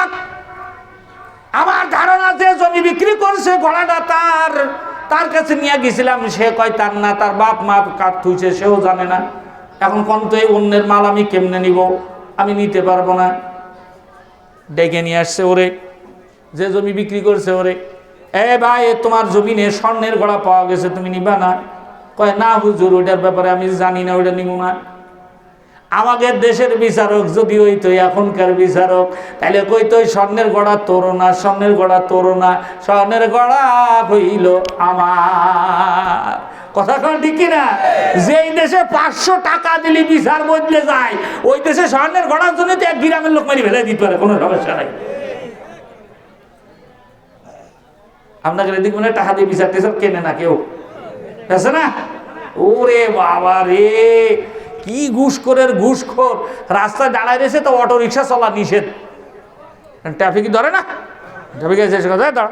আমার ধারণা যে জমি বিক্রি করছে ঘোড়াটা তার কাছে নিয়ে গেছিলাম, সে কয় তার না, তার বাপ মা কাঠ থুইছে সেও জানে না। এখন কোন তো এই অন্যের মাল আমি কেমনে নিব? আমি নিতে পারবো না। ডেকে নিয়ে আসছে ওরে, যে জমি বিক্রি করছে ওরে, এ ভাই তোমার জমিনে স্বর্ণের ঘোড়া পাওয়া গেছে, তুমি নিবা না? কয় না হুজুর ওইটার ব্যাপারে আমি জানি না, ওইটা নিব না। আমাদের দেশের বিচারক যদি হইতো এখনকার বিচারক, তাহলে কইতো স্বর্ণের ঘোড়া তোরো না, স্বর্ণের ঘোড়া তোরো না, স্বর্ণের ঘোড়া হইল আমার। কথা কোন ঠিক কিনা? যেই দেশে 500 টাকা দিলে বিচার বদলে যায়, ওই দেশে স্বর্ণের ঘোড়ার জন্য তো 1 গ্রামের লোক মারি ফেলে দিতে পারে, কোনো সমস্যা নাই। আপনাকে এদিক মানে টাকা দিয়ে বিচার টিচার কেনে না কেউ, আছে না? ওরে বাবা রে, কি ঘুষখোরের ঘুষখোর! রাস্তায় দাঁড়ায় রয়েছে তো অটো রিক্সা চলা নিষেধ, ট্রাফিক ধরে না, ট্রাফিক এসে দাঁড়া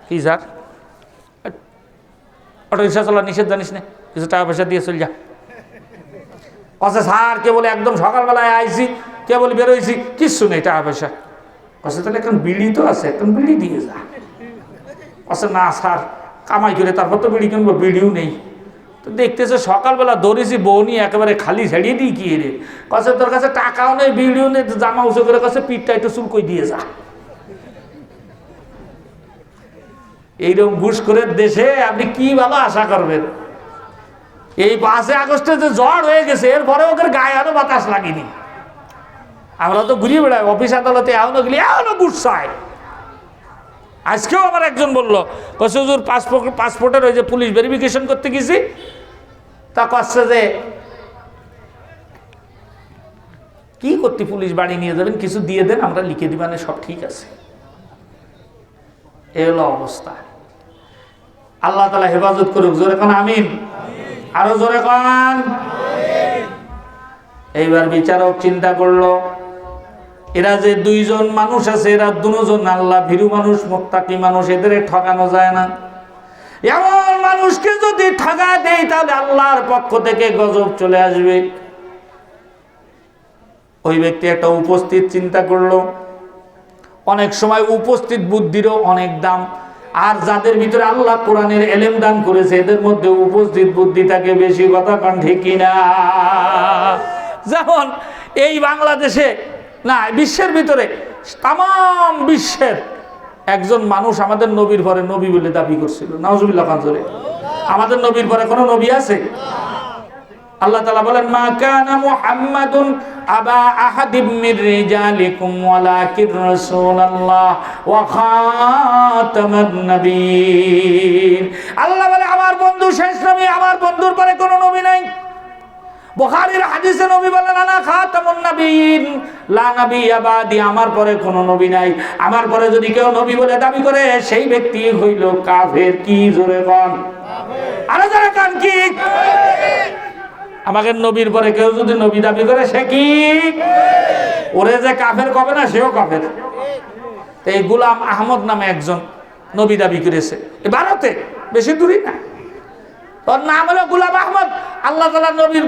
কি স্যার অটো রিক্সা চলা নিষেধ, জানিস না? কিছু টাকা পয়সা দিয়ে চল যা। আচ্ছা স্যার কে বলে একদম সকালবেলায় আইসি, কে বলে বেরোইছি, কিচ্ছু নেই টাকা পয়সা। আচ্ছা তাহলে এখন বিড়ি তো আছে, এখন বিড়ি দিয়ে যা। আচ্ছা না স্যার কামাই করে তারপর তো বিড়ি কিনবো, বিড়িও নেই। তো দেখতেছে সকালবেলা দৌড়েছি বউ নিয়ে একেবারে খালি ছেড়িয়ে দিই কি রে, কাছে তোর কাছে টাকাও নেই, বিড়িও নেই, জামা উঁচু করে কাছে পিঠটা একটু চুলকই দিয়ে যা। এইরকম ঘুষখোরের দেশে আপনি কি ভালো আশা করবেন? এই 5 আগস্টে যে ঝড় হয়ে গেছে, এরপরে ওদের গায়ে আরো বাতাস লাগেনি। আমরা তো ঘুরিয়ে বেড়াই অফিস আদালতে, এখনো গেলে এখনো ঘুষ চাই। আজকেও আমার একজন বললো, হুজুর পাসপোর্টের ওই যে পুলিশ ভেরিফিকেশন করতে গেছি, তা কচ্ছে যে কি করতে পুলিশ বাড়ি নিয়ে যাবেন, কিছু দিয়ে দেন আমরা লিখে দিবানে, সব ঠিক আছে। এ হলো অবস্থা। আল্লাহ তাআলা হেফাজত করুক, জোরে কোন আমিন, আরো জোরে কোন। এইবার বিচারক চিন্তা করলো, এরা যে 2 জন মানুষ আছে, এরা 2 জন আল্লাহ ভীরু মানুষ, মুত্তাকি মানুষ, এদের ঠকানো যায় না। এমন মানুষকে যদি ঠকা দেয় তাহলে আল্লাহর পক্ষ থেকে গজব চলে আসবে। ওই ব্যক্তি একটা উপস্থিত চিন্তা করলো, অনেক সময় উপস্থিত বুদ্ধিরও অনেক দাম। আর যাদের ভিতরে আল্লাহ কোরআনের এলেম দান করেছে, এদের মধ্যে উপস্থিত বুদ্ধি থাকে বেশি, কথা কন ঠিক কিনা? যেমন এই বাংলাদেশে না, বিশ্বের ভিতরে, তাম বিশ্বের একজন মানুষ আমাদের নবীর পরে নবী বলে দাবি করছিল। নাউজুবিল্লাহ খান জোরে। আমাদের নবীর পরে কোনো নবী আছে? আল্লাহ তাআলা বলেন, মা কানা মুহাম্মাদুন আবা আহাদিম মির রিজালিকুম ওয়ালাকিন রাসূলুল্লাহ ওয়া খাতামান নবিয়্যিন। আল্লাহ বলে আমার বন্ধু শেষ নবী, আমার বন্ধুর পরে কোনো নবী নাই। বুখারীর হাদিসে নবী বলেন, আনা খাতামুন নবিয়্যিন লা নাবিয়্যা বাদি, আমার পরে কোনো নবী নাই। আমার পরে যদি কেউ নবী বলে দাবি করে, সেই ব্যক্তি হইল কাফের। কি জোরে কোন, আরো জোরে কোন কি? আমাদের নবীর পরে কেউ যদি নবী দাবি করে, সে কি? ওরে যে কাফের কবে না, সেও কাফের। এই গোলাম আহমদ নামে একজন নবী দাবি করেছে, ভারতে, বেশি দূরই না। ওর নাম হলো গোলাম আহমদ। আল্লাহ তাআলা নবীর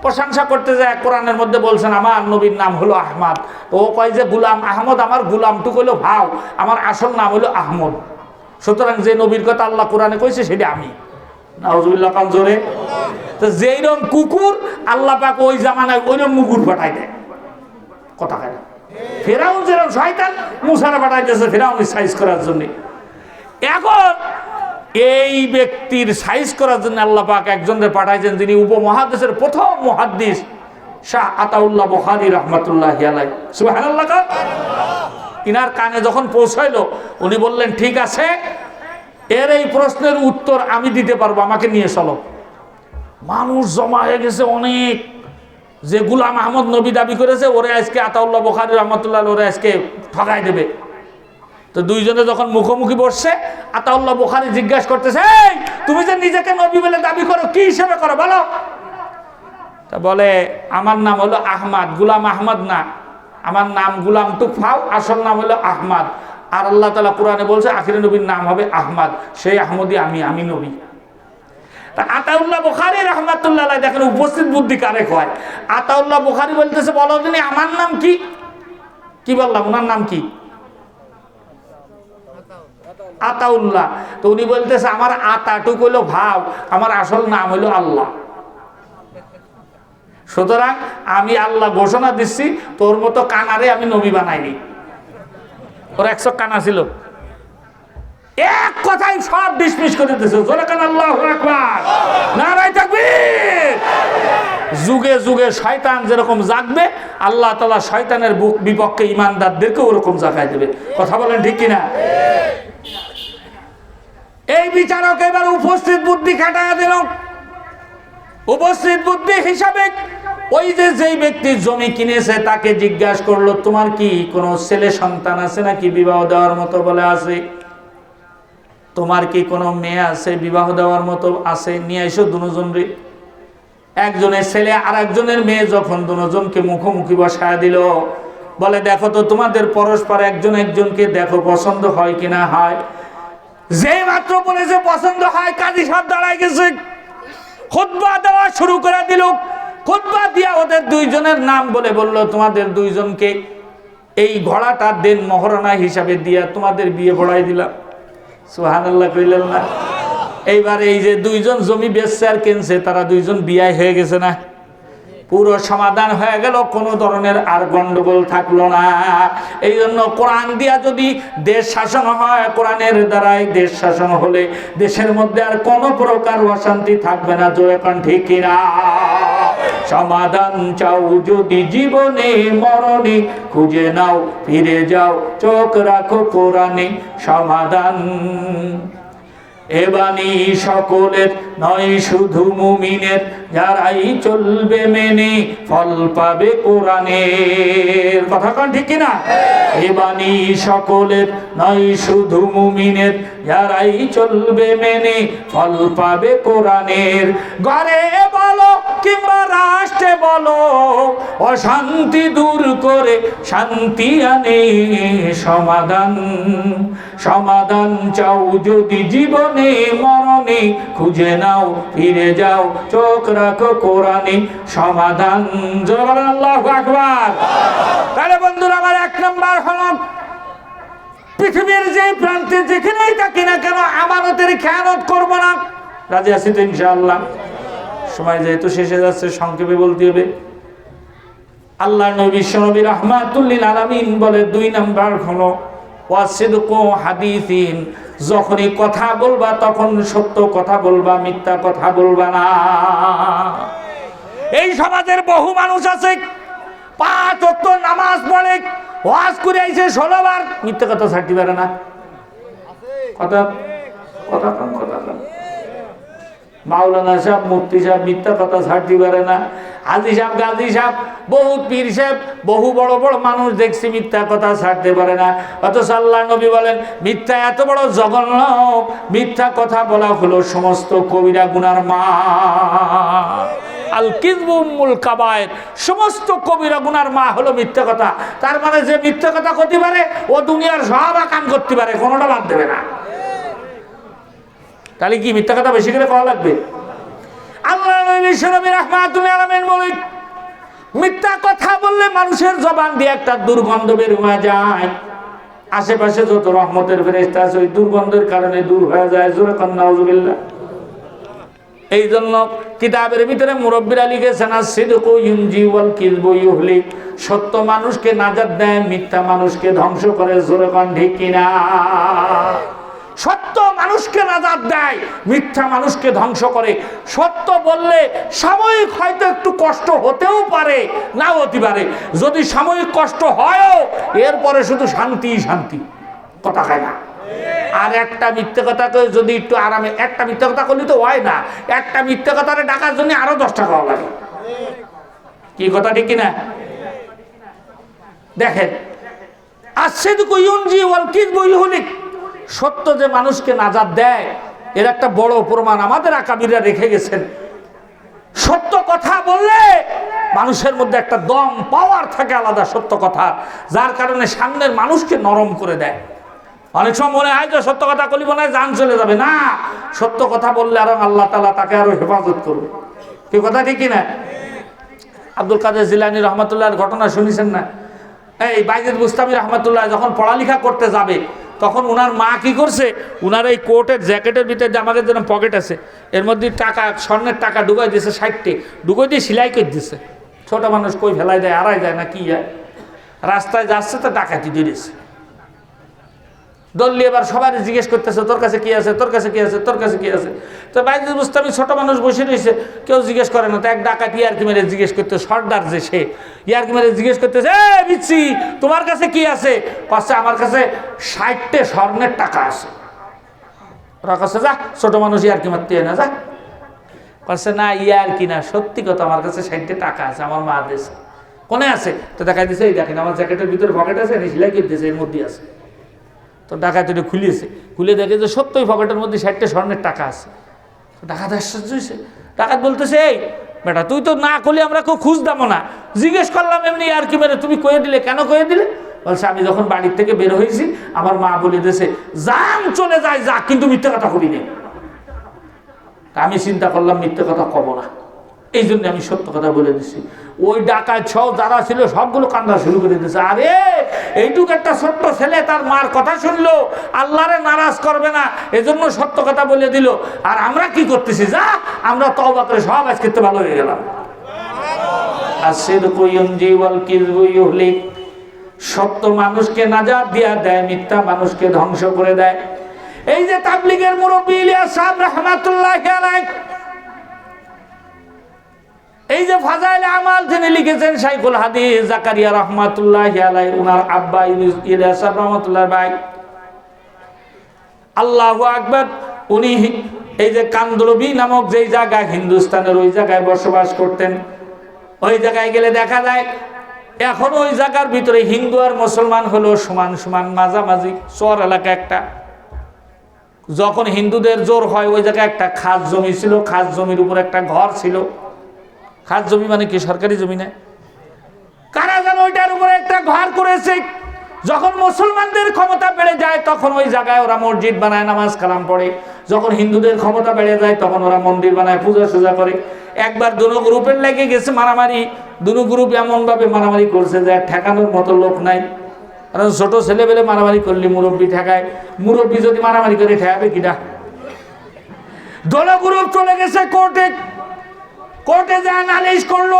প্রশংসা করতে যায়, কোরআনের মধ্যে বলছেন আমার নবীর নাম হলো আহমদ। ও কয় যে গোলাম আহমদ, আমার গোলামটুক হলো ভাও, আমার আসল নাম হলো আহমদ। সুতরাং যে নবীর কথা আল্লাহ কোরআনে কইছে সেটা আমি। নাউজুবিল্লাহ কান জোরে। তো যেইরকম কুকুর আল্লাহ পাক ওই জামানায় ওইরকম মুগুর পাঠাই দেয়, কথা কয় না? ফেরাউন যেরকম শয়তান, মুসারা পাঠাইতেছে ফেরাউনের সাইজ করার জন্য। এখন এই ব্যক্তির সাইজ করার জন্য আল্লাহ পাক একজনের পাঠাইছেন, যিনি উপমহাদেশের প্রথম মুহাদ্দিস শাহ আতাউল্লাহ বুখারী রাহমাতুল্লাহি আলাইহি। সুবহানাল্লাহ। ইনার কানে যখন পৌঁছাইলো, উনি বললেন, ঠিক আছে, এর এই প্রশ্নের উত্তর আমি দিতে পারবো, আমাকে নিয়ে চলো। মানুষ জমা হয়ে গেছে অনেক, যে গোলাম আহমদ নবী দাবি করেছে, ওরে আজকে আতাউল্লাহ বুখারী রাহমাতুল্লাহ ওরে আজকে ঠকাই দেবে। তো 2 জনে যখন মুখোমুখি বসছে, আতাউল্লাহ বুখারী জিজ্ঞাসা করতেছে, এই তুমি যে নিজেকে নবী বলে দাবি করো, কি হিসেবে করো বলো? তা বলে, আমার নাম হলো আহমদ, গোলাম আহমদ না, আমার নাম গোলাম তুফাও, আসল নাম হলো আহমদ। আর আল্লাহ তাআলা কোরআনে বলছে আখিরি নবীর নাম হবে আহমদ, সেই আহমদই আমি নবী। তা আতাউল্লাহ বুখারী রাহমাতুল্লাহ আলাইহি, দেখেন উপস্থিত বুদ্ধি কারে কয়। আতাউল্লাহ বুখারী বলতেছে, বলো দিনি আমার নাম কি? কি বললাম, ওনার নাম কি? আতাউল্লাহ। তো উনি বলতেছে, আমার আতাটুক হইলো ভাব, আমার আসল নাম হইলো আল্লাহ। সুতরাং আমি আল্লাহ ঘোষণা দিচ্ছি, তোর মতো কানারে আমি নবী বানাইনি। ওর 100 কানা ছিল, এক কথাই সব ডিসমিস করে দিয়েছে। জোরে কান আল্লাহু আকবার, নারায়ে তাকবীর। যুগে যুগে শয়তান যেরকম জাগবে, আল্লাহ তাআলা শয়তানের বিপক্ষে ঈমানদারদেরকে ওরকম জাগায় দেবে। কথা বলেন ঠিক কিনা? এই বিচারক এবার উপস্থিত বুদ্ধি খাটায় দিল। উপস্থিত বুদ্ধি হিসাবে ওই যেই ব্যক্তি জমি কিনেছে তাকে জিজ্ঞাসা করলো, তোমার কি কোনো ছেলে সন্তান আছে নাকি বিবাহ দেওয়ার মতো? বলে আছে। তোমার কি কোনো মেয়ে আছে বিবাহ দেওয়ার মতো আছে, নিয়ে এসো দুজন রে। একজনের ছেলে আর একজনের মেয়ে যখন দুজনকে মুখোমুখি বসায় দিল, বলে দেখো তো তোমাদের পরস্পর একজন একজনকে দেখো পছন্দ হয় কিনা হয়। যে মাত্র বলেছে পছন্দ হয়, কাজী সাহেব দাঁড়ায় গেছে, খুতবা দেওয়া শুরু করে দিল। খুতবা দিয়া ওদের দুইজনের নাম বলে বলল, তোমাদের দুইজনকে এই ঘোড়াটা দেন মহারণা হিসাবে দিয়া তোমাদের বিয়ে পড়াই দিলাম। সুবহানাল্লাহ কইলেন না? এইবার এই যে দুইজন জমি বেচছে আর কিনছে, তারা দুইজন বিয়ে হয়ে গেছে না? পুরো সমাধান হয়ে গেল, কোনো ধরনের আর গন্ডগোল থাকলো না। এই জন্য কোরআন দিয়া যদি দেশ শাসন হয়, কোরআনের দ্বারাই দেশ শাসন হলে দেশের মধ্যে আর কোনো প্রকার অশান্তি থাকবে না। জোরে কোন ঠিক কিনা? সমাধান চাও যদি জীবনে মরণে, খুঁজে নাও ফিরে যাও চোখ রাখো কোরআনে। সমাধান এ বাণী সকলের নয় শুধু মুমিনের, যারাই চলবে মেনে ফল পাবে কোরআনের। কথা কোন ঠিক কিনা? এ বাণী সকলের নয় শুধু মুমিনের, যারাই চলবে মেনে ফল পাবে কোরআনের। ঘরে বলো কিংবা রাষ্ট্রে বলো, অশান্তি দূর করে শান্তি আনে সমাধান। সমাধান চাও যদি জীবনে মরণে, খুঁজে নাও ফিরে যাও চোখ রাখো কোরআনে। সমাধান। জোরে বলেন আল্লাহু আকবার। তাহলে বন্ধুরা আমার এক নাম্বার হলো, পৃথিবীর যে প্রান্তে যেখানেই থাকি না কেন আমানতের খেয়ানত করব না। রাজি আছি তো ইনশাআল্লাহ? সময় যেহেতু শেষে যাচ্ছে সংক্ষেপে বলতে হবে। আল্লাহ নবী বিশ্বনবী রাহমাতুল লিল আলামিন বলে, 2 নাম্বার হলো ওয়াসিদকু হাদিসিন, যখনই কথা বলবা তখন সত্য কথা বলবা, মিথ্যা কথা বলবা না। এই সমাজের বহু মানুষ আছে 5 ওয়াক্ত নামাজ পড়ে, ওয়াজ করে আইছে 16 বার, মিথ্যা কথা ছাড়তে পারে না। কথা কথা কথা মাওলানা সাহেব, মুফতি সাহেব মিথ্যা কথা ছাড়তে পারে না। হাজি সাহেব, গাজী সাহেব, বহুত পীর সাহেব, বহু বড় বড় মানুষ দেখছি মিথ্যা কথা ছাড়তে পারে না। অথচ আল্লাহ নবী বলেন, মিথ্যা এত বড় জঘন্য, মিথ্যা কথা বলা হলো সমস্ত কবিরা গুনার মা। আল কিযবু উম্মুল কাবায়ের, সমস্ত কবিরা গুনার মা হলো মিথ্যা কথা। তার মানে যে মিথ্যা কথা করতে পারে ও দুনিয়ার সব কাম করতে পারে, কোনোটা বাদ দেবে না। তাহলে কি মিথ্যা কথা বেশি করে করা লাগবে? আল্লাহ নবী বিশ্বনবী রাহমাতুল লিল আলামিন বলেন, মিথ্যা কথা বললে মানুষের জবান দিয়ে একটা দুর্গন্ধ বের হয়ে যায়। আশেপাশে যত রহমতের ফেরেশতা আছে ওই দুর্গন্ধের কারণে দূর হয়ে যায়। জোরে কান্না নাউজুবিল্লাহ। এই জন্য কিতাবের ভিতরে মুরব্বিরা লিখেছেন, আসিদকু ইউনজি ওয়াল কিযবু ইউহলিক, সত্য মানুষকে নাজাত দেয়, মিথ্যা মানুষকে ধ্বংস করে। জোরে কোন ঠিক কিনা? সত্য মানুষকে নাজাত দেয়, মিথ্যা মানুষকে ধ্বংস করে। সত্য বললে সাময়িক হয়তো একটু কষ্ট হতেও পারে, নাও হতে পারে। যদি সাময়িক কষ্ট হয়ও, এরপরে শুধু শান্তি শান্তি, কথা খায় না। আর একটা মিথ্যে কথাকে যদি একটু আরামে, একটা মিথ্যে কথা করলে তো হয় না, একটা মিথ্যে কথারে ডাকার জন্য আরো 10টা খাওয়া লাগে। কি কথা ঠিক কিনা? দেখেন, আসিদকু ইউনজি ওয়াল কিযবু ইউহলিক, সত্য যে মানুষকে নাজাত দেয়, এর একটা বড় প্রমাণ আমাদের আকাবিররা রেখে গেছেন। সত্য কথা বললে মানুষের মধ্যে একটা দম, পাওয়ার থাকে আলাদা সত্য কথা, যার কারণে সামনের মানুষকে নরম করে দেয়। অনেক সময় মনে হয় যে সত্য কথা বলি মনে হয় জান চলে যাবে, না, সত্য কথা বললে আরো আল্লাহ তাআলা তাকে আরো হেফাজত করবে। কি কথা ঠিক কিনা? আব্দুল কাদের জিলানী রহমাতুল্লাহর ঘটনা শুনেছেন না? এই বাইজিদ বুস্তামি রহমাতুল্লাহ যখন পড়ালেখা করতে যাবে, তখন উনার মা কি করছে, উনার এই কোটের জ্যাকেটের ভিতরে যে আমাদের জন্য পকেট আছে, এর মধ্যে টাকা, স্বর্ণের টাকা ঢুকাই দিয়েছে 60টি, ঢুকাই দিয়ে সেলাই করে দিচ্ছে। ছোট মানুষ কই ফেলাই দেয়, আড়াই যায় না কি যায়, রাস্তায় যাচ্ছে তো ডাকাতি দিয়েছে। দল্লি এবার সবাই জিজ্ঞেস করতেছে, তোর কাছে কি আছে, তোর কাছে কি আছে, তোর কাছে কি আছে। তো বাইজিদ বুস্তামি ছোট মানুষ বসে রয়েছে, কেউ জিজ্ঞেস করে না। তো এক ডাকাতি ইয়ারকি মেরে জিজ্ঞেস করতে, সর্দার যে সে ইয়ারকি মেরে জিজ্ঞেস করতেছে, এ বিচ্ছি তোমার কাছে কি আছে? কাছে আমার কাছে 60টে স্বর্ণের টাকা আছে। ওরা কাছে যা, ছোট মানুষ ইয়ারকি মারতে না, যা। কাছে না, ইয়ারকি না, সত্যি কথা, আমার কাছে 60টে টাকা আছে, আমার মা দিয়েছে। কোনে আছে? তো দেখাই দিছে, এই দেখেন আমার জ্যাকেটের ভিতরে পকেট আছে, সেলাই করে দিয়েছে, এর মধ্যে আছে। তো ডাকাত এটা খুলিয়েছে, খুলে দেখে যে সত্যই পকেটের মধ্যে 60টা স্বর্ণের টাকা আছে। ডাকাত আশ্চর্য হয়েছে। ডাকাত বলতেছে, এই বেটা তুই তো না করলে আমরা কেউ খুঁজতামও না, জিজ্ঞেস করলাম এমনি আর কি মেরে, তুমি কয়ে দিলে কেন? কয়ে দিলে বলছে আমি যখন বাড়ির থেকে বের হয়েছি আমার মা বলে দিয়েছে যান চলে যায় যা, কিন্তু মিথ্যে কথা করি নি। আমি চিন্তা করলাম মিথ্যে কথা কব না, এই জন্য আমি সত্য কথা বলে দিছি। ওই ডাকাত সহ যারা ছিল সবগুলো কান্দা শুরু করে দিয়েছে। আরে এইটুকু একটা ছোট্ট ছেলে তার মার কথা শুনলো, আল্লাহরে নারাজ করবে না এজন্য সত্য কথা বলে দিল, আর আমরা কি করতেছি, যা আমরা তওবা করে সব আজকে ভালো হয়ে গেলাম। সত্য মানুষকে নাজাত দিয়া দেয়, মিথ্যা মানুষকে ধ্বংস করে দেয়। এই যে তাবলীগের মুরব্বী ইলিয়াস সাহেব রাহমাতুল্লাহ আলাইহি, এই যে ফাজাইল আমাল যিনি লিখেছেন শাইখুল হাদিস জাকারিয়া রাহমাতুল্লাহি আলাইহি, ওনার আব্বা ইলিয়াস সাহেব রাহমাতুল্লাহ ভাই, আল্লাহু আকবার। উনি এই যে কান্দলবি নামক যেই জায়গা হিন্দুস্তানের ওই জায়গায় বসবাস করতেন, ওই জায়গায় গেলে দেখা যায় এখন ওই জায়গার ভিতরে হিন্দু আর মুসলমান হলো সমান সমান, মাঝামাঝি চর এলাকা একটা। যখন হিন্দুদের জোর হয় ওই জায়গায় একটা খাস জমি ছিল, খাস জমির উপর একটা ঘর ছিল। খাস জমি মানে কি সরকারি জমি না, কারা যেন ওইটার উপরে একটা ঘর করেছে। যখন মুসলমানদের ক্ষমতা বেড়ে যায় তখন ওই জায়গায় ওরা মসজিদ বানায়, নামাজ কালাম পড়ে। যখন হিন্দুদের ক্ষমতা বেড়ে যায় তখন ওরা মন্দির বানায়, পূজা সুজা করে। একবার দুনো গ্রুপের লেগে গেছে মারামারি, দুনো গ্রুপ এমন ভাবে মারামারি করছে যে ঠেকানোর মতো লোক নাই। কারণ ছোট ছেলে পেলে মারামারি করলে মুরব্বী ঠেকায়, মুরব্বী যদি মারামারি করে ঠেকাবে কিনা। দোনো গ্রুপ চলে গেছে কোর্টে, কোর্টে যা নালিশ করলো।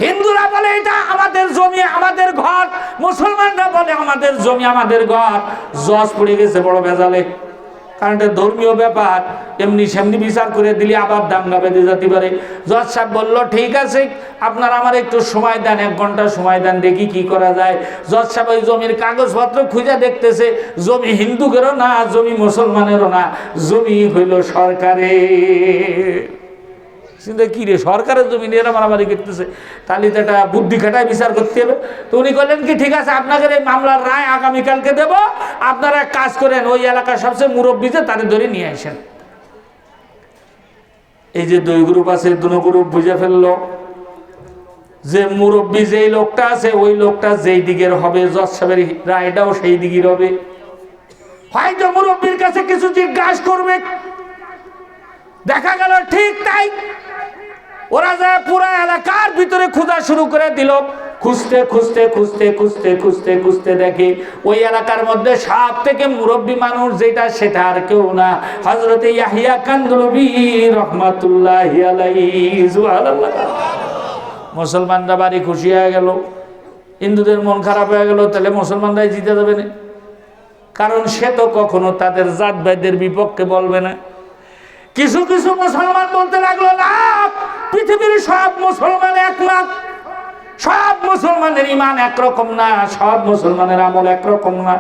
হিন্দুরা বলে এটা আমাদের জমি আমাদের ঘর, মুসলমানরা বলে আমাদের জমি আমাদের ঘর। জজ পড়ে গেছে বড় ভেজালে, কারণ এটা ধর্মীয় ব্যাপার, এমনি সেমনি বিচার করে দিলে আবার দাঙ্গা বেঁধে যেতে পারে। জজ সাহেব বলল ঠিক আছে আপনারা আমার একটু সময় দেন, 1 ঘন্টা সময় দেন, দেখি কি করা যায়। জজ সাহেব ওই জমির কাগজপত্র খুঁজে দেখতেছে জমি হিন্দুদেরও না, জমি মুসলমানেরও না, জমি হইল সরকারের। চিন্তা কি রে, সরকারের জমি নিয়ে মারামারি করতেছে, তাহলে তো এটা বুদ্ধি খাটায় বিচার করতে হবে। তো উনি বললেন কি ঠিক আছে আপনাদের এই মামলার রায় আগামীকালকে দেব, আপনারা এক কাজ করেন ওই এলাকার সবচেয়ে মুরব্বী যে তাদের ধরে নিয়ে আসেন। এই যে 2 গ্রুপ আছে, 2 গ্রুপ বুঝে ফেললো যে মুরব্বী যেই লোকটা আছে ওই লোকটা যেই দিকের হবে, জজ সাহেবের রায়টাও সেই দিকের হবে। হয়তো মুরব্বীর কাছে কিছু জিজ্ঞাসা করবে, দেখা গেল ঠিক তাই। ওরা যায় পুরো এলাকার ভিতরে খোঁজা শুরু করে দিল, খুঁজতে খুঁজতে খুঁজতে খুঁজতে খুঁজতে খুঁজতে দেখে ওই এলাকার মধ্যে সব থেকে মুরব্বী মানুষ যেটা সেটা আর কেউ না, হযরতে ইয়াহিয়া কান্দলবি রাহমাতুল্লাহি আলাইহি। সুবহানাল্লাহ। মুসলমানরা বাড়ি খুশি হয়ে গেল, হিন্দুদের মন খারাপ হয়ে গেল। তাহলে মুসলমানরাই জিতে যাবে না, কারণ সে তো কখনো তাদের জাত ভাইদের বিপক্ষে বলবে না। কিছু কিছু মুসলমান বলতে লাগলো না, পৃথিবীর সব মুসলমান এক না, সব মুসলমানের ইমান একরকম না, সব মুসলমানের আমল একরকম না।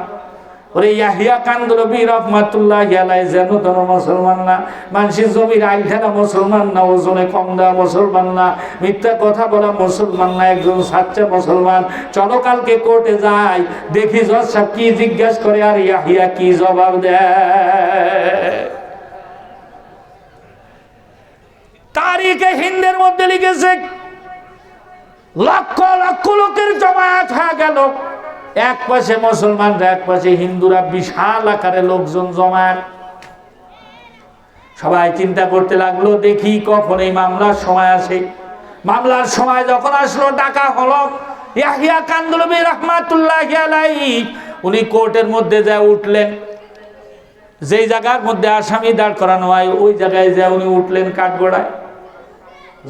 ওরে ইয়াহিয়া কান্দলবি রাহমাতুল্লাহি আলাইহি যেন তোর মুসলমান না, মানুষের জমির আইল ঠেলা মুসলমান না, ওজনে কম দেওয়া মুসলমান না, মিথ্যা কথা বলা মুসলমান না, একজন সাচ্চা মুসলমান। চলো কালকে কোর্টে যাই, দেখি জজ সাহেব কি জিজ্ঞাসা করে আর ইয়াহিয়া কি জবাব দেয়। তারিখে হিন্দের মধ্যে লিখেছে লক্ষ লক্ষ লোকের জমায়েত হয়ে গেল, এক পাশে মুসলমানরা এক পাশে হিন্দুরা, বিশাল আকারে লোকজন জমায়েত। সবাই চিন্তা করতে লাগলো দেখি কখন এই মামলার সময় আসে। মামলার সময় যখন আসলো ডাকা হলো ইয়াহিয়া কান্দলবি রাহমাতুল্লাহি আলাইহি। উনি কোর্টের মধ্যে যায় উঠলেন, যেই জায়গার মধ্যে আসামি দাঁড় করানো হয় ওই জায়গায় যায় উনি উঠলেন কাঠগড়ায়।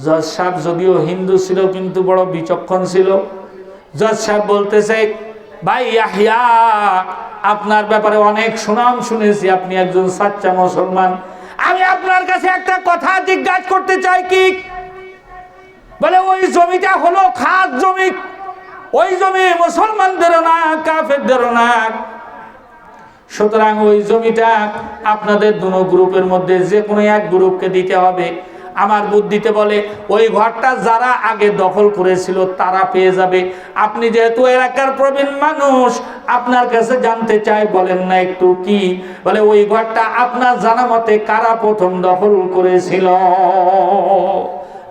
জজ সাহেব যদিও হিন্দু ছিল কিন্তু বড় বিচক্ষণ ছিল। জজ সাহেব বলতেছে ভাই ইয়াহিয়া, আপনার ব্যাপারে অনেক সুনাম শুনেছি, আপনি একজন সাচ্চা মুসলমান। আমি আপনার কাছে একটা কথা জিজ্ঞাসা করতে চাই। কি বলে? ওই জমিটা হলো খাস জমি, ওই জমি মুসলমানদেরও না কাফেরদেরও না, সুতরাং ওই জমিটা আপনাদের দুটো গ্রুপের মধ্যে যে কোনো এক গ্রুপকে দিতে হবে। আমার বুদ্ধিতে বলে ওই ঘরটা যারা আগে দখল করেছিল তারা পেয়ে যাবে। আপনি যেহেতু এলাকার প্রবীণ মানুষ, আপনার কাছে জানতে চাই, বলেন না একটু কি? বলে ওই ঘরটা আপনার জানা মতে কারা প্রথম দখল করেছিল?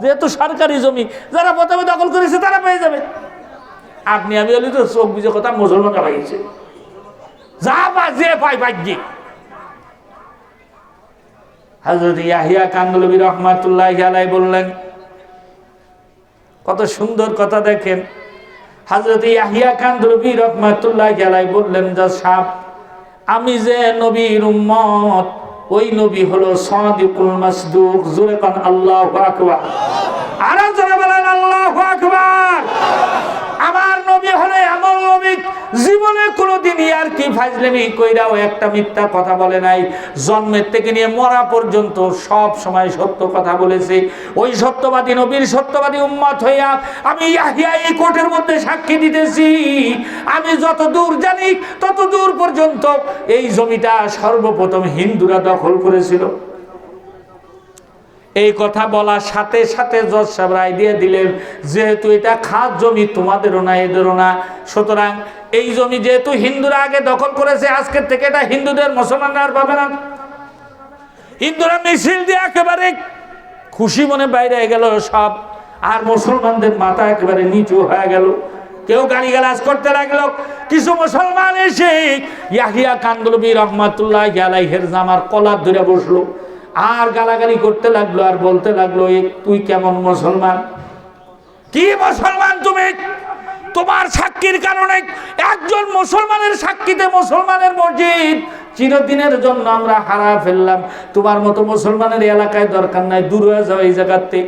যেহেতু সরকারি জমি, যারা প্রথমে দখল করেছে তারা পেয়ে যাবে। আপনি আমি বলি তো চোখ বুঝে কথা, মুসলমানরা পাইছে যা বাজে পাই ভাগ্যে। হযরত ইয়াহিয়া কান্দলবী রাহমাতুল্লাহি আলাইহি বললেন, কত সুন্দর কথা দেখেন। হযরত ইয়াহিয়া কান্দলবী রাহমাতুল্লাহি আলাইহি বললেন, যা সাহেব, আমি যে নবীর উম্মত, ওই নবী হলো সাদিকুল মাসদুক। জোরে কান আল্লাহু আকবার। আর জোরে বলেন আল্লাহু আকবার। আমার নবী হলো এমন নবী, জীবনে কোনোদিন আর কি ফাজলামি কইরাও একটা মিথ্যা কথা বলে নাই। জন্মের থেকে নিয়ে মরা পর্যন্ত সব সময় সত্য কথা বলেছে। ওই সত্যবাদী নবীর সত্যবাদী উম্মত হইয়া আমি ইয়াহিয়া এই কোর্টের মধ্যে সাক্ষী দিতেছি। আমি যত দূর জানি তত দূর পর্যন্ত এই জমিটা সর্বপ্রথম হিন্দুরা দখল করেছিল। এই কথা বলার সাথে সাথে জজ সাহেব রায় দিয়ে দিলেন, যেহেতু এটা খাস জমি, তোমাদেরও না এদেরও না, সুতরাং এই জমি যেহেতু হিন্দুরা আগে দখল করেছে, আজকের থেকে এটা হিন্দুদের, মুসলমানরা আর পাবে না। হিন্দুরা মিছিল দিয়ে একেবারে খুশি মনে বাইরে গেল সব, আর মুসলমানদের মাথা একেবারে নিচু হয়ে গেল। কেউ গালিগালাজ করতে লাগলো। কিছু মুসলমান এসে ইয়াহিয়া কান্দলবী রাহমাতুল্লাহি আলাইহির জামার কলার ধরে বসলো, আর গালাগালি করতে লাগলো, আর বলতে লাগলো, তুই কেমন মুসলমান? কি মুসলমান তুমি? তোমার সাক্ষীর কারণে, একজন মুসলমানের সাক্ষীতে মুসলমানের মসজিদ চিরদিনের জন্য আমরা হারা ফেললাম। তোমার মতো মুসলমানের এলাকায় দরকার নাই, দূর হয়ে যাও এই জায়গাতে।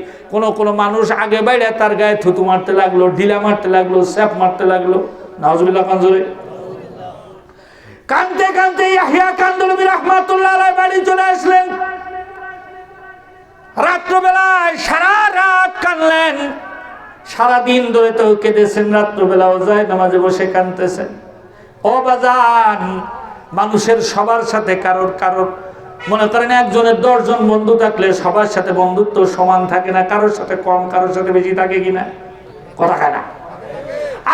কোনো মানুষ আগে বাইরে তার গায়ে থুতু মারতে লাগলো, ঢিলা মারতে লাগলো, স্যাপ মারতে লাগলো। নাউজুবিল্লাহ কানজুরে। কানতে কানতে ইয়াহিয়া কান্দলবী রাহমাতুল্লাহি আলাইহি বাড়ি চলে আসলেন। রাত্রবেলায় সারা রাত কানলেন, সারাদিন ধরে তো কেঁদেছেন, রাত্রবেলাও যায় নামাজে বসে কানতেছেন। ও বাজান, মানুষের সবার সাথে কারোর মনে করেন একজনের 10 জন বন্ধু থাকলে সবার সাথে বন্ধুত্ব সমান থাকে না, কারোর সাথে কম, কারোর সাথে বেশি থাকে কিনা? কথা খায় না।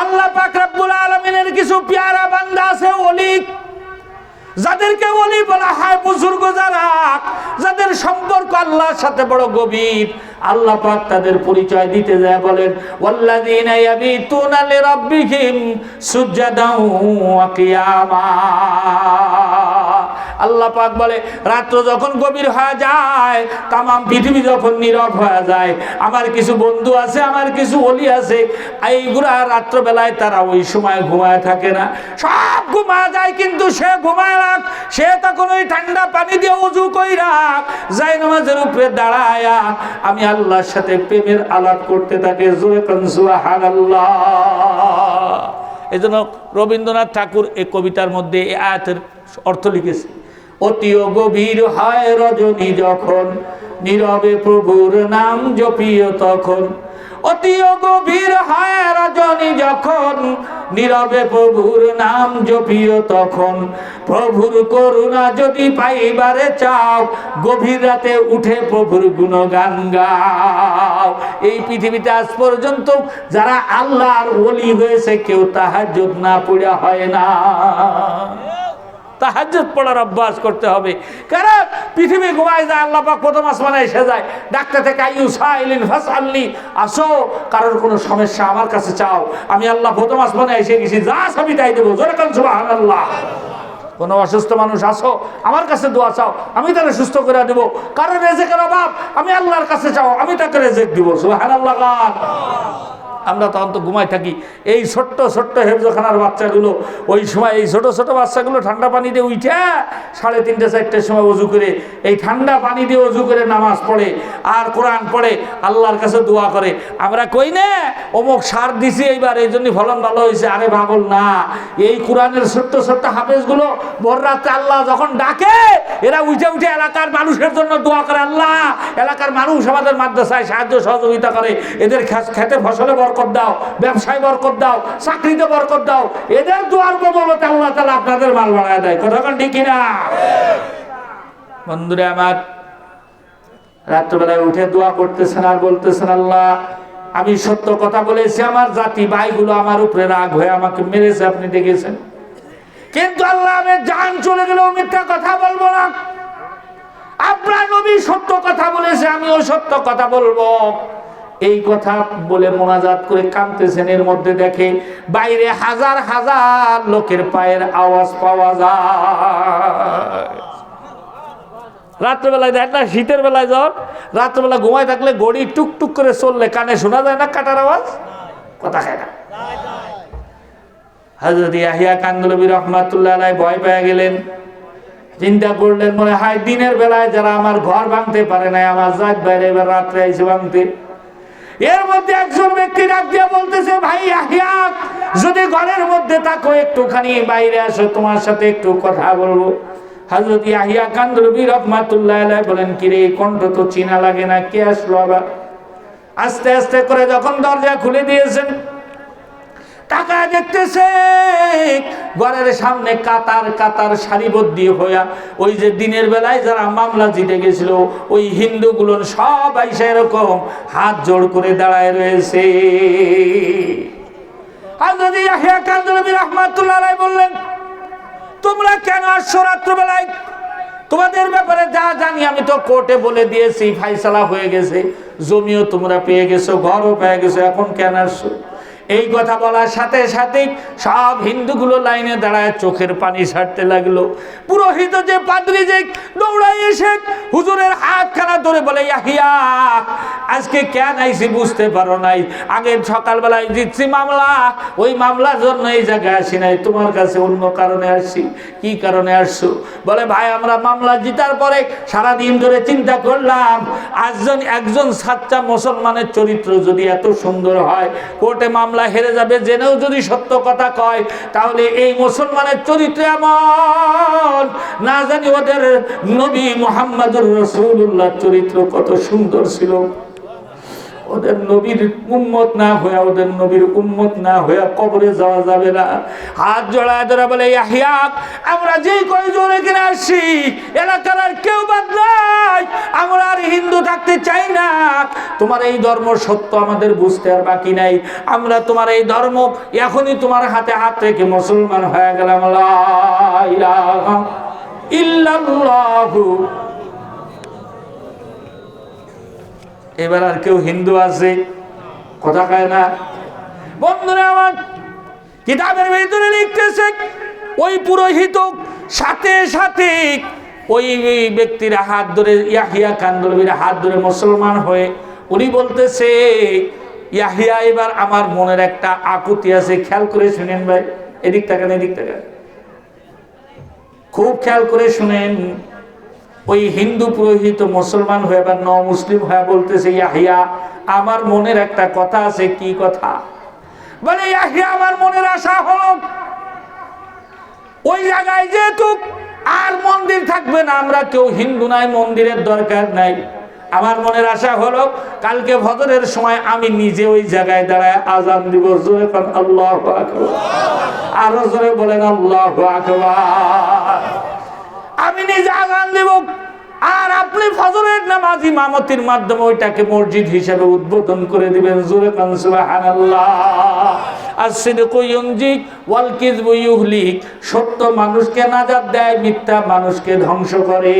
আল্লাহ পাক রব্বুল আলামিনের কিছু পেয়ারা বান্দা আছে, ওলি, যাদেরকে ওলি বলা হয়, বুজুর্গ যারা, যাদের সম্পর্ক আল্লাহর সাথে বড় গভীর। আল্লাহ পাক তাদের পরিচয় দিতে যায়, বলেন ওয়াল্লাযীনা ইয়াবিতুনা লিরাব্বিহিম সুজদান ওয়া কিয়ামা। আল্লাহ পাক বলে, রাত্র যখন গভীর হয়ে যায়, তাম পৃথিবী যখন নীরব হয়ে যায়, আমার কিছু বন্ধু আছে, আমার কিছু ওলি আছে, এইগুলা রাত্রবেলায় তারা ওই সময় ঘুমায় থাকে না, সব ঘুমায় যায়, কিন্তু সে ঘুমায় না। সে তখন ওই ঠান্ডা পানি দিয়ে ওযু কইরা যায় নামাজের উপরে দাঁড়ায়া আমি আল্লাহর সাথে প্রেমের আলাপ করতে থাকে। জোরে কোন সুবহানাল্লাহ। এজন্য রবীন্দ্রনাথ ঠাকুর এই কবিতার মধ্যে এই আয়াতের অর্থ লিখেছে, অতিও গভীর হয় রজনী যখন, নীরবে প্রভুর নাম জপিও তখন। অতিও গভীর হয় রজনী যখন, নীরবে প্রভুর নাম জপিও তখন। প্রভুর করুণা যদি পাইবারে চাও, গভীর রাতে উঠে প্রভুর গুণগান গাও। এই পৃথিবীতে আজ পর্যন্ত যারা আল্লাহর ওলি হয়েছে, কেউ তাহাজ্জুদ না পড়া হয় না। তাহাজ্জুদ পড়ার অভ্যাস করতে হবে, কারণ পৃথিবী ঘুমায় যায়, আল্লাহ পাক প্রথম আসমানে এসে যায়, ডাক্তার থেকে আইয়ুসাইলিন ফাসআলনি, আসো কারোর কোনো সমস্যা আমার কাছে চাও, আমি আল্লাহ প্রথম আসমানে এসে গেছি, যা সবই তাই দেবো। জোরে কান সুবহানাল্লাহ। কোনো অসুস্থ মানুষ আসো আমার কাছে দোয়া চাও, আমি তাকে সুস্থ করে দেবো। কারণ রেজেকের অভাব, আমি আল্লাহর কাছে চাও, আমি তাকে রেজেক দিব। সুবহানাল্লাহ। আমরা তখন তো ঘুমাই থাকি। এই ছোট্ট ছোট্ট হেফজখানার বাচ্চাগুলো, ওই সময় এই ছোট ছোট বাচ্চাগুলো ঠান্ডা পানি দিয়ে উঠে 3:30 4টার সময় অজু করে, এই ঠান্ডা পানি দিয়ে অজু করে নামাজ পড়ে আর কোরআন পড়ে, আল্লাহর কাছে দোয়া করে। আমরা কই না অমুক সার দিছি এইবার এই জন্য ফলন ভালো হয়েছে, আরে ভাবল না। এই কোরআনের ছোট্ট ছোট্ট হাফেজগুলো ভোর রাতে আল্লাহ যখন ডাকে, এরা উঠে উঠে এলাকার মানুষের জন্য দোয়া করে, আল্লাহ এলাকার মানুষ আমাদের মাদ্রাসায় সাহায্য সহযোগিতা করে, এদের খেতে ফসলে বরকত দাও, ব্যবসায় বরকত দাও, চাকরিতে বরকত দাও। এদের দোয়ার বদৌলতে আল্লাহ তাআলা আপনাদের মাল বাড়ায় দেয়। কথা কোন ঠিক না? বন্ধুরা আমার, রাত্রবেলায় উঠে দোয়া করতেছেন আর বলতেছেন, আল্লাহ আমি সত্য কথা বলেছি, আমার জাতি ভাইগুলো আমার উপরে রাগ হয়ে আমাকে মেরেছে, আপনি দেখেছেন, কিন্তু আল্লাহ আমি জান চলে গেলেও মিথ্যা কথা বলবো না। আপনার নবী সত্য কথা বলেছে, আমিও সত্য কথা বলবো। এই কথা বলে মোনাজাত করে কাঁদতেছেন। এর মধ্যে দেখে বাইরে হাজার হাজার লোকের পায়ের আওয়াজ পাওয়া যায়। রাত্রেবেলায় দেখ না, শীতের বেলায় জ্বর, রাত্রেবেলা ঘুমায় থাকলে গড়ি টুকটুক করে চললে কানে শোনা যায় না কাটার আওয়াজ? কথা খায় না। হযরত ইয়াহইয়া কান্দলবী রাহমাতুল্লাহ আলাইহি ভয় পেয়ে গেলেন। চিন্তা করলেন, মনে হয় দিনের বেলায় যারা আমার ঘর ভাঙতে পারে না, আমার জাত বাইরে এবার রাত্রে এসে ভাঙতে। এর মধ্যে একজন ব্যক্তি ডাক দিয়ে বলতেছে, ভাই ইয়াহইয়া, যদি ঘরের মধ্যে থাকো একটুখানি বাইরে আসো, তোমার সাথে একটু কথা বলবো। হযরত ইয়াহইয়া কান্দলবী রাহমাতুল্লাহ আলাইহি বলেন, কি রে, কণ্ঠ তো চিনা লাগে না, কে আসলো আবার? আস্তে আস্তে করে যখন দরজা খুলে দিয়েছেন, তাকায় দেখতেছে ঘরের সামনে কাতার কাতার সারিবদ্ধ হইয়া ওই যে দিনের বেলায় যারা মামলা জিতে গেছিল ওই হিন্দুগুলো সব আইসা এরকম হাত জোড় করে দাঁড়ায় রয়েছে। হযরত ইয়াহইয়া কান্দলবী রাহমাতুল্লাহ আলাইহি বললেন, তোমরা কেন আসছো রাত্রবেলায়? তোমাদের ব্যাপারে যা জানি আমি তো কোর্টে বলে দিয়েছি, ফাইসালা হয়ে গেছে, জমিও তোমরা পেয়ে গেছো, ঘরও পেয়ে গেছো, এখন কেন আসছো? এই কথা বলার সাথে সাথে সব হিন্দুগুলো লাইনে দাঁড়ায় চোখের পানি ছাড়তে লাগলো। পুরোহিত যে পাদ্রী যে দৌড়াই এসে হুজুরের হাতখানা ধরে বলে, ইয়াহইয়া, আজকে কেন আইছি বুঝতে পারো নাই? আগে সকালবেলায় জিতছি মামলা, ওই মামলার জন্য এই জায়গায় আসি নাই, তোমার কাছে অন্য কারণে আসছি। কি কারণে আসছো? বলে, ভাই আমরা মামলা জিতার পরে সারাদিন ধরে চিন্তা করলাম, একজন সাচ্চা মুসলমানের চরিত্র যদি এত সুন্দর হয়, কোর্টে মামলা হেরে যাবে জেনেও যদি সত্য কথা কয়, তাহলে এই মুসলমানের চরিত্র এমন, না জানি ওদের নবী মুহাম্মদুর রাসূলুল্লাহ চরিত্র কত সুন্দর ছিল। ওদের নবীর উম্মত না হয়ে, ওদের নবীর উম্মত না হয়ে কবরে যাওয়া যাবে না। হাত জড়ায় ধরে বলে, ইয়াহইয়া, আমরা যেই কয়জন এখানে আসছি এলাকার আর কেউ বাদ নাই, আমরা আর হিন্দু থাকতে চাই না। তোমার এই ধর্ম সত্য আমাদের বুঝতে আর বাকি নাই, আমরা তোমার এই ধর্ম এখনই তোমার হাতে হাত রেখে মুসলমান হয়ে গেলাম। লা ইলাহা ইল্লাল্লাহু। এবার আর কেউ হিন্দু আছে? কথা কয় না। বন্ধুরা আমার, কিতাবের ভিতরে লিখতেছে, ওই পুরোহিত সাথে সাথে ওই ব্যক্তির হাত ধরে, ইয়াহইয়া কান্দলবীর হাত ধরে মুসলমান হয়ে উনি বলতেছে, ইয়াহইয়া, এবার আমার মনের একটা আকুতি আছে, খেয়াল করে শুনেন ভাই, এদিক তাকান, এদিক তাকান, খুব খেয়াল করে শুনেন। ওই হিন্দু পুরোহিত মুসলমান হয়ে বা মুসলিম হয়ে বলতেছে, ইয়াহইয়া, আমার মনের একটা কথা আছে। কি কথা? বলে, ইয়াহইয়া, আমার মনের আশা হলো ওই জায়গায় যেহেতু আর মন্দির থাকবে না, আমরা কেউ হিন্দু নাই, মন্দিরের দরকার নাই, আমার মনের আশা হলো কালকে ফজরের সময় আমি নিজে ওই জায়গায় দাঁড়ায় আজান দিব। জোরে বলেন আল্লাহু আকবার, আরো জোরে বলেন আল্লাহু আকবার। আমি নিজে আজান দেব, আর আপনি ফজরের নামাজ ইমামতির মাধ্যমে ওইটাকে মসজিদ হিসেবে উদ্বোধন করে দিবেন। জোরে বলেন সুবহানাল্লাহ। as-sidqu yunji wal kizbu yuhlik, সত্য মানুষকে নাজাত দেয়, মিথ্যা মানুষকে ধ্বংস করে।